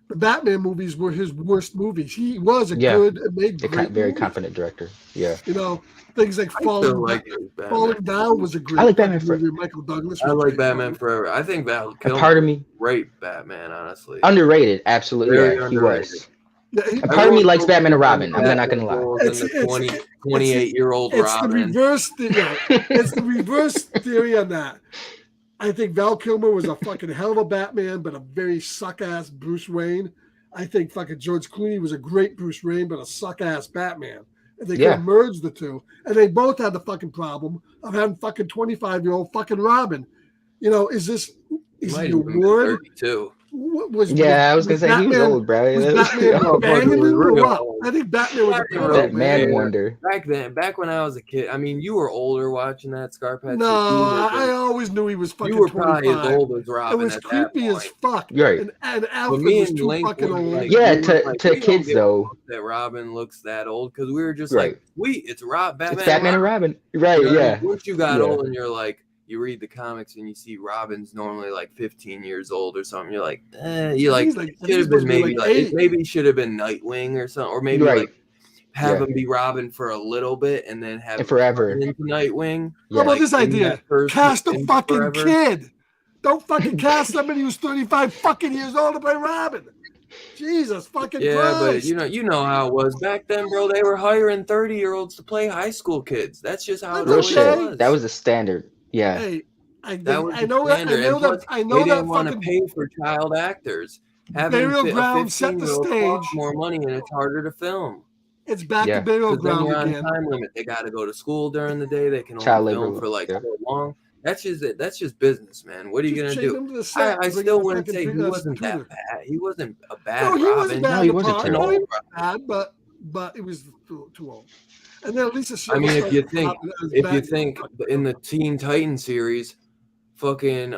the Batman movies were his worst movies. He was a good, made great, very confident director. Yeah. You know, things like Falling Down was a great. I like Batman movie. Michael Douglas. I like Batman Forever. I think Val Kilmer. Part of me, great Batman, honestly. Underrated, absolutely. Yeah, he was. Yeah, part of me likes Batman and Robin. I'm not gonna lie. It's 28-year-old Robin. It's the reverse theory on that. I think Val Kilmer was a fucking hell of a Batman, but a very suck-ass Bruce Wayne. I think fucking George Clooney was a great Bruce Wayne, but a suck-ass Batman. And they could have merged the two. And they both had the fucking problem of having fucking 25-year-old fucking Robin. You know, is he a word? 32. I was gonna say he was old, bro. I think Batman was that man wonder. Back when I was a kid. I mean, you were older watching that Scarpad. No, I always knew he was fucking. You were probably as old as Robin. It was creepy as fuck. Right. And Alfred was too fucking old. To kids though. That Robin looks that old because we were just like, it's Batman. It's Batman and Robin. Right. Yeah. Once you got old and you're like. You read the comics and you see Robin's normally like 15 years old or something. You're like, should have been maybe should have been Nightwing or something, or maybe have him be Robin for a little bit and then have him forever into Nightwing. How about this idea? Cast a fucking kid. Don't fucking cast somebody who's 35 fucking years old to play Robin. Jesus fucking Christ. But you know how it was back then, bro. They were hiring 30-year-olds to play high school kids. That's just how it was. That was the standard. Yeah, hey, I know that. They didn't want to pay for child actors. Having Burial Ground set the stage. More money and it's harder to film. It's back to Burial Ground again. Time limit. They got to go to school during the day. They can only film for so long. That's just business, man. What are you gonna do? I still wouldn't say he wasn't that bad. He wasn't a bad Robin. No, he wasn't too old. Bad, but it was too old. And then Lisa. I mean, if you think in the Teen Titans series, fucking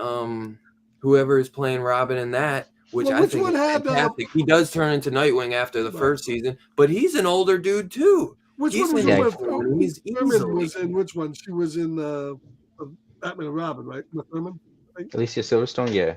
whoever is playing Robin in that, which I think is fantastic. He does turn into Nightwing after the first season, but he's an older dude too. Which one was in which one? She was in Batman and Robin, right? With Herman? Alicia Silverstone, yeah.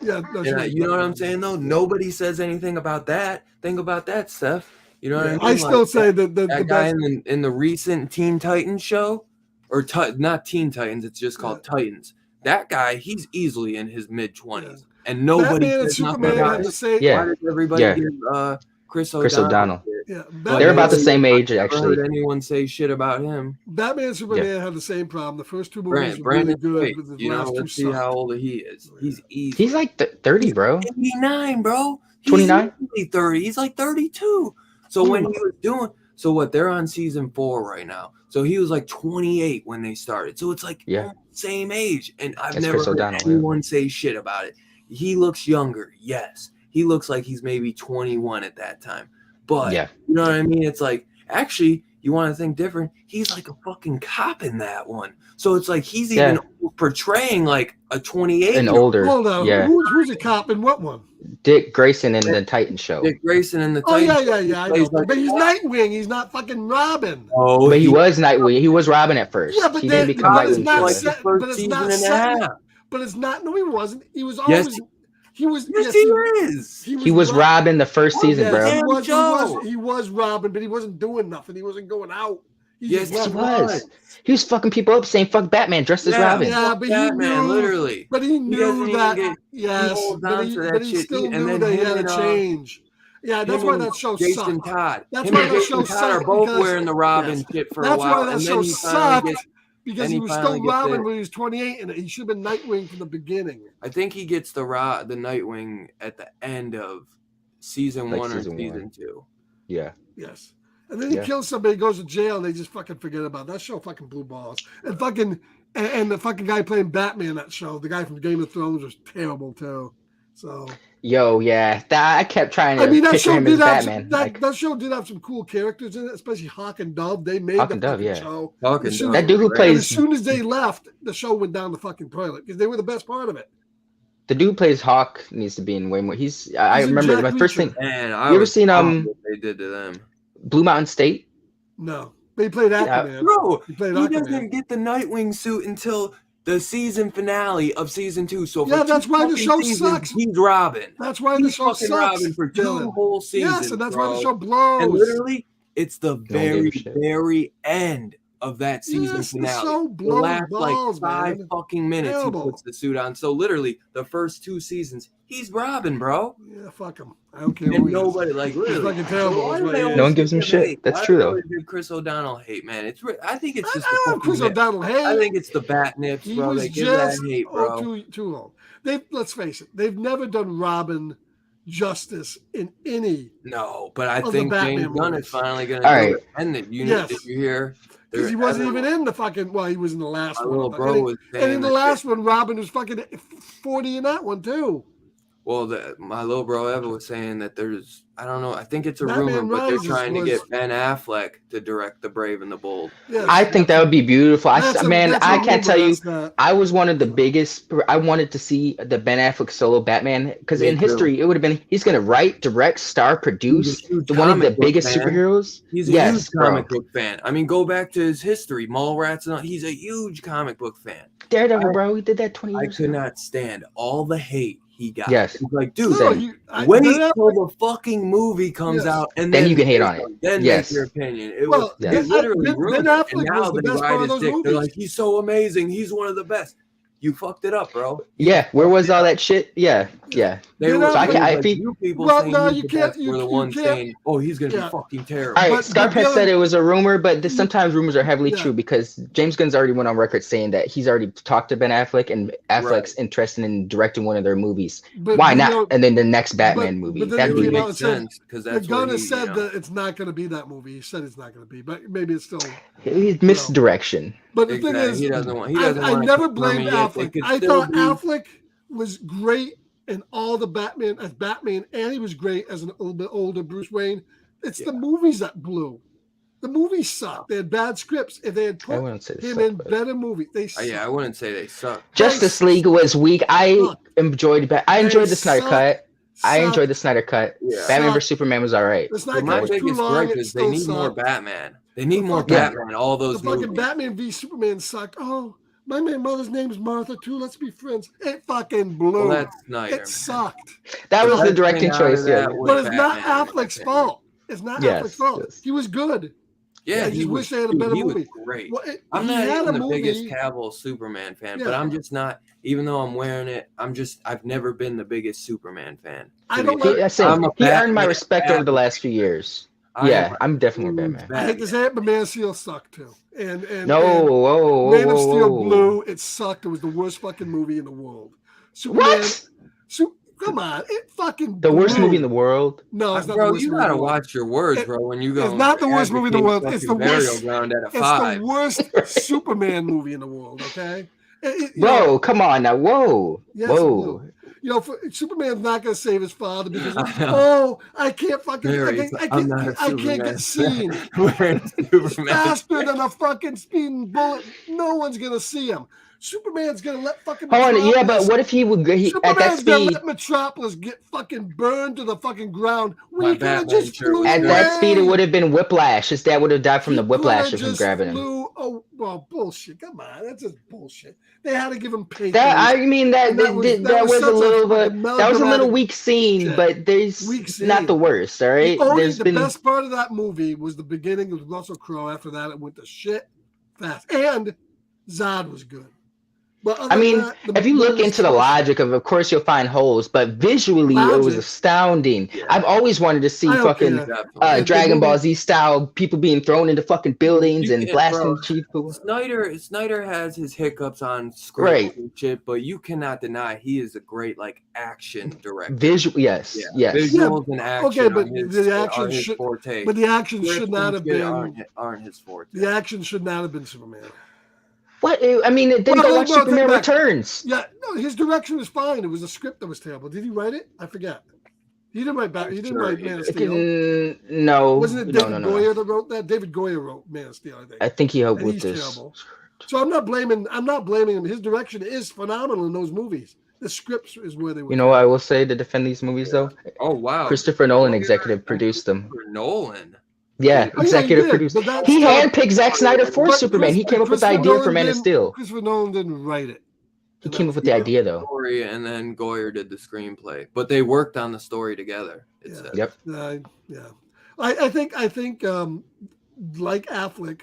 Yeah, no, you know what I'm saying though? Nobody says anything about that. Think about that, Steph. You know what I mean? I still say that the guy in the recent Teen Titans show, or not Teen Titans, it's just called Titans. That guy, he's easily in his mid-20s, and nobody says nothing about it. Why does everybody give Chris O'Donnell? Yeah, they're about the same age, actually. Heard anyone say shit about him? Batman and Superman have the same problem. The first two movies were really good. But the last let's see how old he is. He's easy. He's like 30, bro. 29, bro. 29? 30. He's like 32. So when he was doing, they're on season 4 right now. So he was like 28 when they started. So it's like same age. And I've never heard anyone say shit about it. He looks younger. Yes. He looks like he's maybe 21 at that time. But you know what I mean? It's like, actually, you want to think different. He's like a fucking cop in that one. So it's like he's even portraying like a 28 and older. Hold on. Yeah. Who's a cop in what one? Dick Grayson in the Titan show. Dick Grayson in the Titan show. Yeah. I know. But he's Nightwing. He's not fucking Robin. Oh, but he was Nightwing. He was Robin at first. Yeah, but he didn't become Nightwing. But it's not set. But it's not. No, he wasn't. He was always. He was. Yes, he is. He was Robin the first season, bro. He was Robin, but he wasn't doing nothing. He wasn't going out. He was. He was fucking people up saying "fuck Batman" dressed as Robin. Yeah, but Batman, he knew, literally. But he knew that. But he still knew that he had to change. Yeah, that's why that show sucked. Jason Todd. That's why that show sucked. Are both wearing the Robin shit for a while. That's why that show sucked. Because he was still Robin when he was 28, and he should have been Nightwing from the beginning. I think he gets the Nightwing at the end of season 1 or season 2. Yeah. Yes. And then he kills somebody, goes to jail, and they just fucking forget about it. That show fucking blew balls. And fucking And the fucking guy playing Batman in that show, the guy from Game of Thrones, was terrible too. So. Yo, yeah, I kept trying to that picture show him as did have Batman. that show did have some cool characters in it, especially Hawk and Dove. They made Hawk the and Dove, fucking yeah. show. Hawk and Dove. That dude who And plays as soon as they left, the show went down the fucking toilet because they were the best part of it. the dude who plays Hawk needs to be in way more. I remember my first thing. Man, you ever seen what they did to them? Blue Mountain State? No, they played Aquaman. Bro, he doesn't get the Nightwing suit until the season finale of season 2. So that's why the show sucks. He's Robin. That's why the show sucks. Robin for 2 whole seasons. Yes, and that's why the show blows. And literally, it's the very end of that season finale. The show blows the last balls, 5 man. fucking minutes Terrible. he puts the suit on. So literally, the first 2 seasons, he's Robin, bro. Yeah, fuck him. I don't care. And nobody literally. He's fucking terrible. No one gives him shit. That's true though. Give Chris O'Donnell hate, man. I think it's just. I don't Chris O'Donnell hate. I think it's the bat nips, bro. They give that hate, bro. Too long. Let's face it. They've never done Robin justice in any. No, but I think James Gunn is finally going to do it. And did you hear? Because he wasn't even in the fucking. Well, he was in the last one. Little bro was and in the last one, Robin was fucking 40 in that one too. Well, my little bro Evan was saying that there's, I don't know, I think it's a rumor, but they're trying to get Ben Affleck to direct The Brave and the Bold. Yes, I think that would be beautiful. I can't tell you, I was one of the biggest, I wanted to see the Ben Affleck solo Batman, because in history, it would have been, he's going to write, direct, star, produce, one of the biggest superheroes. He's a huge comic book fan. I mean, go back to his history, Mallrats, and all, he's a huge comic book fan. Daredevil, bro, he did that 20 years ago. I could not stand all the hate he got. Yes. He's like, dude, wait till the fucking movie comes out, and then you can hate on it. Then make your opinion. It was literally ruined. And now they ride his dick. They're like, he's so amazing. He's one of the best. You fucked it up, bro. Yeah, where was all that shit? Yeah. They were you people saying you can't. Were the ones saying, "Oh, he's gonna be fucking terrible." All right, Scarpad said it was a rumor, but sometimes rumors are heavily true because James Gunn's already went on record saying that he's already talked to Ben Affleck, and Affleck's interested in directing one of their movies. Why not? And then the next Batman movie. That would make sense because that's Gunn has said that it's not going to be that movie. He said it's not going to be, but maybe it's still. He's misdirection. But the thing is, he doesn't want. I never blamed Affleck. I thought Affleck was great in all the Batman as Batman, and he was great as a little bit older Bruce Wayne. It's the movies that blew. The movies sucked. They had bad scripts. If they had put him in better movies, they sucked. I wouldn't say they suck. Justice League was weak. I enjoyed the Snyder Cut. I enjoyed the Snyder Cut. Batman vs Superman was all right. My biggest gripe is they need more Batman. They need more Batman. All those movies. Fucking Batman v Superman sucked. Oh, my mother's name is Martha too. Let's be friends. It fucking blew. Well, that's Snyder. It sucked. That was the directing choice. Yeah, but it's not Affleck's fault. It's not Affleck's fault. He was good. Yeah, I just wish they had a better movie. Was great. Well, I'm not even the biggest Cavill Superman fan, but I'm just not. Even though I'm wearing it, I've never been the biggest Superman fan. He earned my respect over the last few years. I'm definitely more Batman. I hate to say it, but Man of Steel sucked too. And Man of Steel blew. It sucked. It was the worst fucking movie in the world. Superman, come on, it fucking the worst movie in the world. No, it's not. Bro, the worst you gotta watch your words, bro. When you go, it's not the worst movie in the world. It's the worst. It's the worst Superman movie in the world. Okay, bro, come on now. Whoa. Superman's not going to save his father because I can't fucking I can't get seen. He's faster than a fucking speeding bullet. No one's going to see him. Superman's going to let fucking but what if he would at that speed? Gonna let Metropolis get fucking burned to the fucking ground. At that speed, it would have been whiplash. His dad would have died from the whiplash of him grabbing him. Oh, well, bullshit. Come on. That's just bullshit. They had to give him pay. That was a little weak scene, but there's not the worst, all right? The best part of that movie was the beginning with Russell Crowe. After that, it went to shit fast. And Zod was good. I mean, if you look into the logic of course, you'll find holes, but visually it was astounding. Yeah. I've always wanted to see fucking Dragon Ball Z style people being thrown into fucking buildings and blasting people. Snyder has his hiccups on script and shit, but you cannot deny he is a great action director. Yes. Visuals and action. Okay, but the action should. But the action should not have been. Aren't his forte. The action should not have been Superman. What? I mean, then go watch Superman Returns. Yeah, no, his direction was fine. It was the script that was terrible. Did he write it? I forget. He didn't write back. He didn't write Man of Steel. No. Wasn't it David Goyer that wrote that? David Goyer wrote Man of Steel, I think. I think he helped with he's this. Terrible. So I'm not blaming him. His direction is phenomenal in those movies. The scripts is where they were. You know what I will say to defend these movies though? Oh wow. Christopher Nolan executive produced them. Christopher Nolan. Yeah, executive produced. He handpicked Zack Snyder for Superman. He came up with the idea for Man of Steel. Christopher Nolan didn't write it. He came up with the idea though. Story, and then Goyer did the screenplay, but they worked on the story together. Yep. Yeah. I think like Affleck,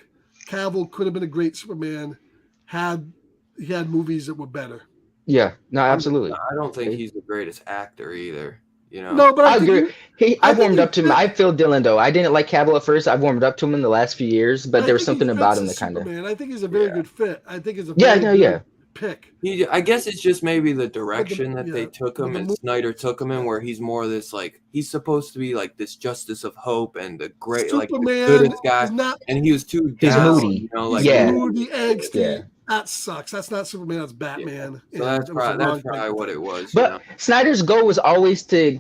Cavill could have been a great Superman had he had movies that were better. Yeah, no, absolutely. I don't think he's the greatest actor either. You know. No, but I agree. I warmed up to him. I feel Dylan though. I didn't like Cavill at first. I've warmed up to him in the last few years, but there was something about him that kind of. I think he's a very good fit. I think he's a pick. I guess it's just maybe the direction that they took him and Snyder took him in, where he's more this like he's supposed to be like this justice of hope and the great Superman, like the goodest guy, and he was too down, moody, you know, like moody, angsty. Yeah. That sucks. That's not Superman. That's Batman. Yeah. So that's probably what it was. But Snyder's goal was always to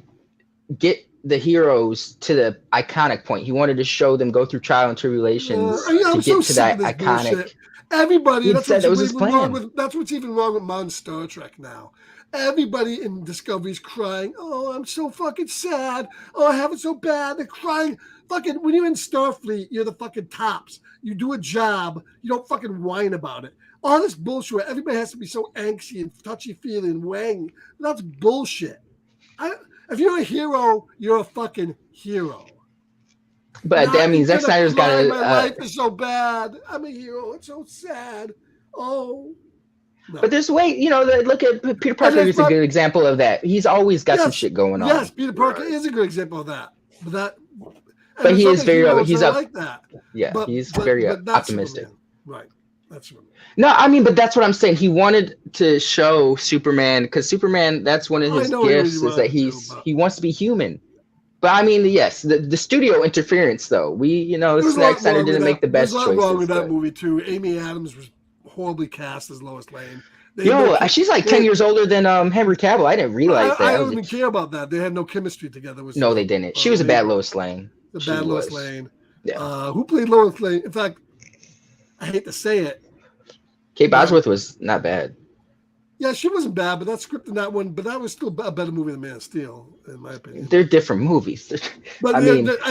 get the heroes to the iconic point. He wanted to show them go through trial and tribulations to get to that iconic. Bullshit. Everybody, that's what's even wrong with modern Star Trek now. Everybody in Discovery's crying. Oh, I'm so fucking sad. Oh, I have it so bad. They're crying. Fucking, when you're in Starfleet, you're the fucking tops. You do a job. You don't fucking whine about it. All this bullshit. Everybody has to be so angsty and touchy-feely and wang. That's bullshit. If you're a hero, you're a fucking hero. But that means Zack Snyder's got to. My life is so bad. I'm a hero. It's so sad. Oh. No. But there's look at Peter Parker is a good example of that. He's always got some shit going on. Yes, Peter Parker is a good example of that. But he is very he's up like that. Yeah, he's very optimistic. Superman. Right. That's Superman. No, I mean, but that's what I'm saying. He wanted to show Superman because Superman, that's one of his gifts is that he wants to be human. But I mean, yes, the studio interference though. Zack Snyder didn't make the best choices. There's a lot wrong with that movie too. Amy Adams was horribly cast as Lois Lane. She's like 10 years older than Henry Cavill. I didn't realize that. I don't even care about that. They had no chemistry together. No, they didn't. She was a bad Lois Lane. Lois Lane. Yeah. Who played Lois Lane? In fact, I hate to say it. Kate Bosworth was not bad. Yeah, she wasn't bad, but that script in that one, but that was still a better movie than Man of Steel, in my opinion. They're different movies. But I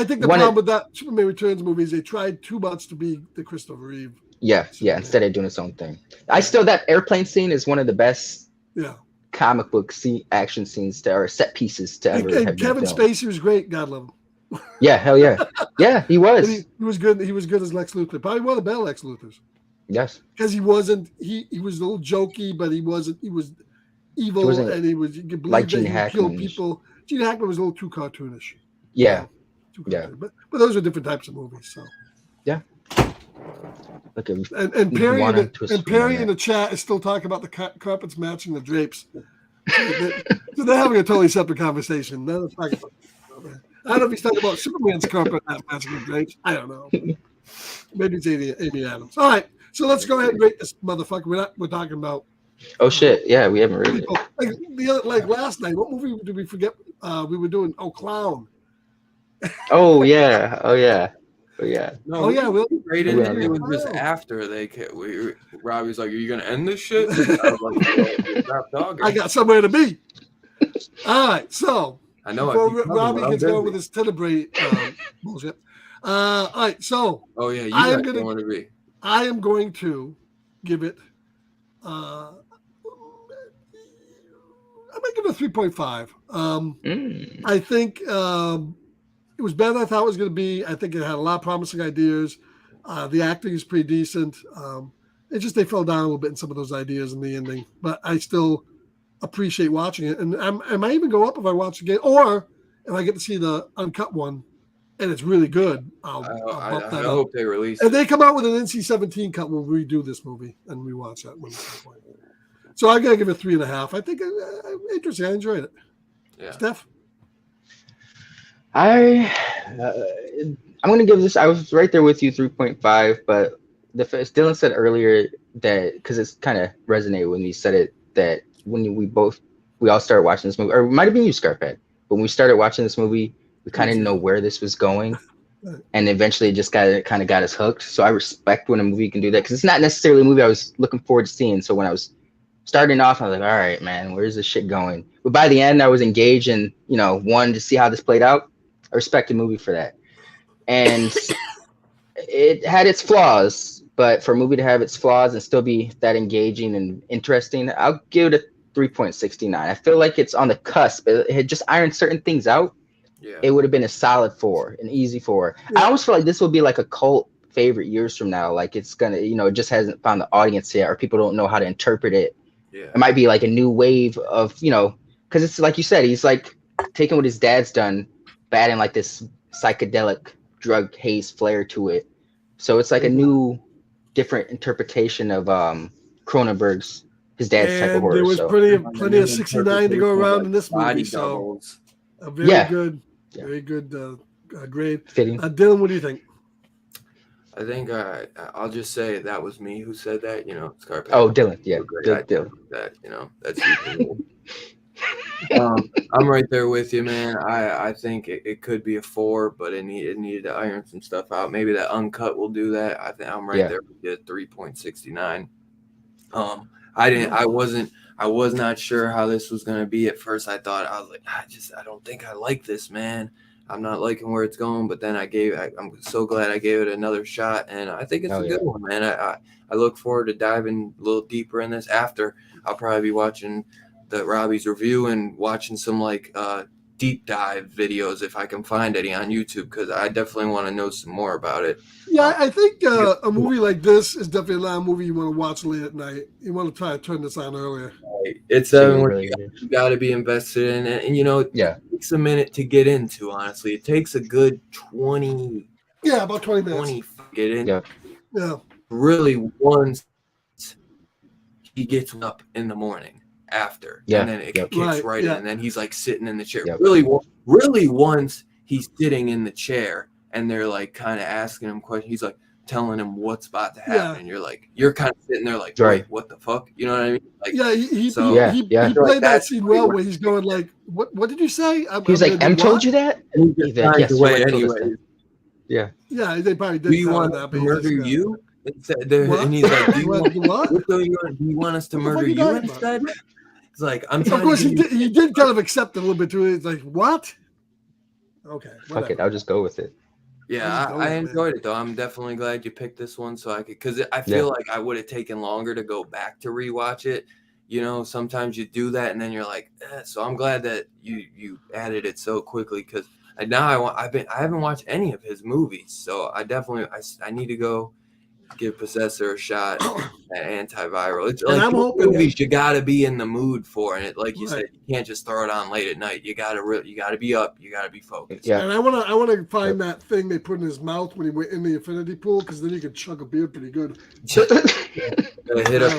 think the problem with that Superman Returns movie is they tried too much to be the Christopher Reeve. Yeah, instead of doing its own thing. That airplane scene is one of the best comic book action scenes or set pieces to ever have been Kevin filmed. Spacey was great, God love him. Yeah, hell yeah. Yeah, he was. He was good. He was good as Lex Luthor. Probably one of the better Lex Luthors. Yes. Because he was a little jokey, but he was evil, and you could believe like that Gene he Hackman. killed people. Gene Hackman was a little too cartoonish. Yeah. But those are different types of movies. So. Yeah. Look at and Perry in the chat is still talking about the carpets matching the drapes. So they're having a totally separate conversation. I don't know if he's talking about Superman's carpet not matching the drapes. I don't know. Maybe it's Amy Adams. All right, so let's go ahead and rate this motherfucker. We're talking about. Oh shit! Yeah, we haven't rated it. Like last night, what movie did we forget? We were doing Clown. Oh yeah! Oh yeah! Oh yeah! No, oh yeah! We rated it. It was just after Robbie's like, "Are you gonna end this shit?" I was like, I got somewhere to be. All right, so I know. Before Robbie gets going with his Tenebrae bullshit. All right, so oh yeah, I am going to give it. I might give it a 3.5. I think it was better than I thought it was going to be. I think it had a lot of promising ideas. The acting is pretty decent. It's just they fell down a little bit in some of those ideas in the ending, but I still appreciate watching it. And I might even go up if I watch again, or if I get to see the uncut one and it's really good, I'll bump that I hope they release it. And they come out with an NC-17 cut, we'll redo this movie and rewatch that one at some point. So I got to give it 3.5. I think interesting. I enjoyed it. Yeah. Steph? I'm going to give this, I was right there with you, 3.5, but Dylan said earlier that because it's kind of resonated when he said it, that when we all started watching this movie, or it might have been you, Scarpad, but when we started watching this movie, we kind of didn't know where this was going, and eventually it just got us hooked. So I respect when a movie can do that, because it's not necessarily a movie I was looking forward to seeing. So when I was starting off, I was like, all right, man, where's this shit going? But by the end, I was engaged and, wanted to see how this played out. I respect the movie for that. And it had its flaws, but for a movie to have its flaws and still be that engaging and interesting, I'll give it a 3.69. I feel like it's on the cusp. It had just ironed certain things out. Yeah. It would have been a solid 4, an easy 4. Yeah. I almost feel like this will be like a cult favorite years from now. Like it's gonna, it just hasn't found the audience yet, or people don't know how to interpret it. Yeah. It might be like a new wave of, because it's like you said, he's like taking what his dad's done, but adding like this psychedelic drug haze flair to it. So it's like a new, different interpretation of Cronenberg's, his dad's type of horror. There was plenty of 69 to go around in this movie. So a very good grade. Dylan, what do you think? I think I'll just say that was me who said that, Scarpad. Oh, Dylan, yeah, Dylan. That, that's you. I'm right there with you, man. I think it could be a 4, but it needed to iron some stuff out. Maybe that uncut will do that. I think I'm right there with you at 3.69. I was not sure how this was gonna be at first. I was like, I don't think I like this, man. I'm not liking where it's going, but then I'm so glad I gave it another shot, and I think it's a good one, man. I look forward to diving a little deeper in this after. I'll probably be watching Robbie's review and watching some deep dive videos if I can find any on YouTube, because I definitely want to know some more about it. Yeah, I think a movie like this is definitely not a movie you want to watch late at night. You want to try to turn this on earlier. Right. It's you got to be invested in it, and it takes a minute to get into. Honestly, it takes a good 20. Yeah, about 20 minutes. To get in. Yeah. Really, once he gets up in the morning after, and then it kicks right in, and then he's like sitting in the chair. Really, once he's sitting in the chair, and they're like kind of asking him questions. He's like telling him what's about to happen. You're kind of sitting there like, wait, what the fuck? You know what I mean? Like, he played that scene well, where he's going like, what did you say? He's like, M told you that? And he's yes, away anyway. Yeah, they probably did. Do you want to murder you? And he's like, do you want us to murder you instead? It's like, I'm trying. Of course, he did kind of accept it a little bit too. It's like, what? Okay, fuck it, I'll just go with it. Yeah, I enjoyed it though. I'm definitely glad you picked this one, so I could, because I feel like I would have taken longer to go back to rewatch it. Sometimes you do that, and then you're like, so I'm glad that you added it so quickly, because now I haven't watched any of his movies, so I need to go give Possessor a shot at antiviral. It's like movies you gotta be in the mood for, and it, like you said, you can't just throw it on late at night. You gotta be up. You gotta be focused. Yeah, and I wanna find that thing they put in his mouth when he went in the infinity pool, because then you can chug a beer pretty good. Hit up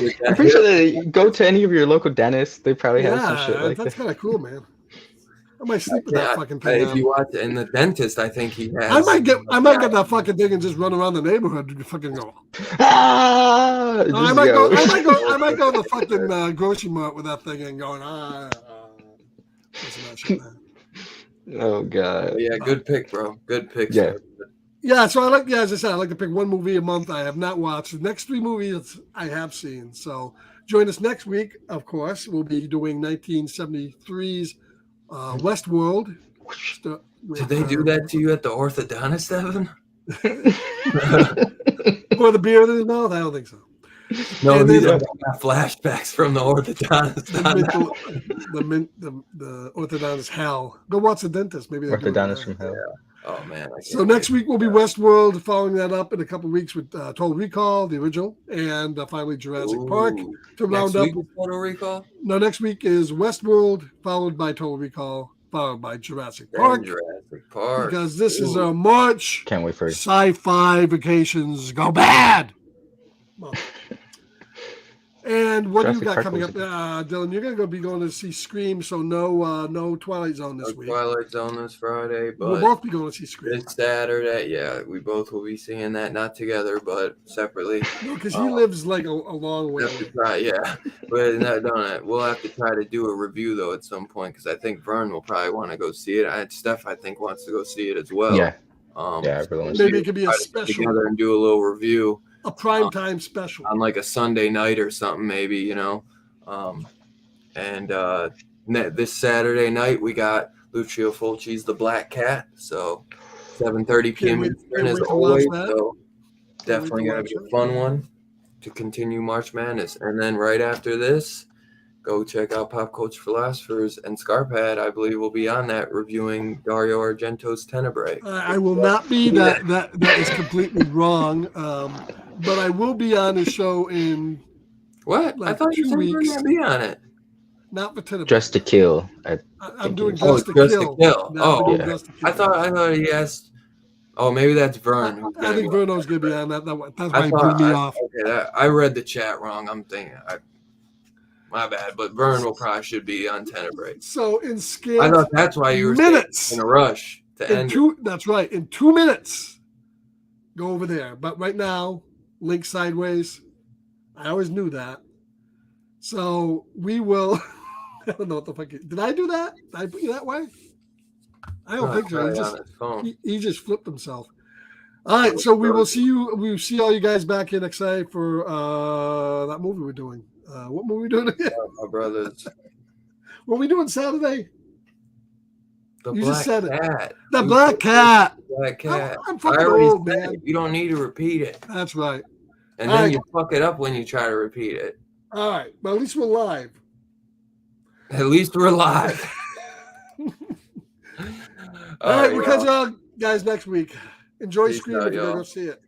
with that. I'm pretty sure go to any of your local dentists. They probably have some shit like that. That's kind of cool, man. I might sleep with that fucking thing. If you watch it in the dentist, I think he has. I might get that fucking thing and just run around the neighborhood and fucking go. I might go to the fucking grocery mart with that thing and going Oh god. Yeah, good pick, bro. Good pick. Yeah, so as I said, I like to pick one movie a month I have not watched. The next 3 movies I have seen. So join us next week, of course. We'll be doing 1973's Westworld. Did they do that to you at the orthodontist, Evan? Pour the beer in his mouth? I don't think so. No, these are flashbacks from the orthodontist. The orthodontist hell. Go watch the dentist. Maybe orthodontist from hell. Yeah. Oh man! So next week will be Westworld. Following that up in a couple of weeks with Total Recall, the original, and finally Jurassic Park to round up. Total Recall? No, next week is Westworld, followed by Total Recall, followed by Jurassic Park. Because this is a March. Can't wait for it. Sci-Fi vacations go bad. And what do you Jurassic got Park coming was up, Dylan? You're going to be going to see Scream, so no Twilight Zone this week. Twilight Zone this Friday, but we'll both be going to see Scream. This Saturday, yeah, we both will be seeing that, not together, but separately. No, because he lives like a long way. Yeah, but we'll have to try to do a review though at some point because I think Vern will probably want to go see it. Steph, I think, wants to go see it as well. Yeah. Maybe it could be a special together and do a little review. A primetime special on like a Sunday night or something, maybe, this Saturday night we got Lucio Fulci's The Black Cat, so 7:30 p.m. Eastern as always. So definitely gonna be a fun one to continue March Madness. And then right after this, go check out Pop Culture Philosophers and Scarpad. I believe will be on that reviewing Dario Argento's Tenebrae. I will not be. That is completely wrong. But I will be on the show in what? I thought you were going to be on it. Not for Tenebrae. Just to Kill. I'm doing Just to Kill. Oh, yeah. I thought he asked. Oh, maybe that's Vern. I think Verno's going to be on that. That's why he blew me off. Okay, I read the chat wrong. I'm thinking. My bad, but Vern should be on Tenebrae. So in scale, I thought that's why you were in a rush to end. That's right. In 2 minutes, go over there. But right now, link sideways. I always knew that. So we will. I don't know what the fuck. Did I do that? Did I put you that way? I don't think so. He just flipped himself. All right. So we will see you. We will see all you guys back in XA for that movie we're doing. What movie are we doing again? My brothers. What are we doing Saturday? You just said it. The Black Cat. Black Cat. I'm fucking old, man. You don't need to repeat it. That's right. And then you fuck it up when you try to repeat it. All right. But at least we're live. At least we're live. All right. We'll catch y'all guys next week. Enjoy Scream if you go see it.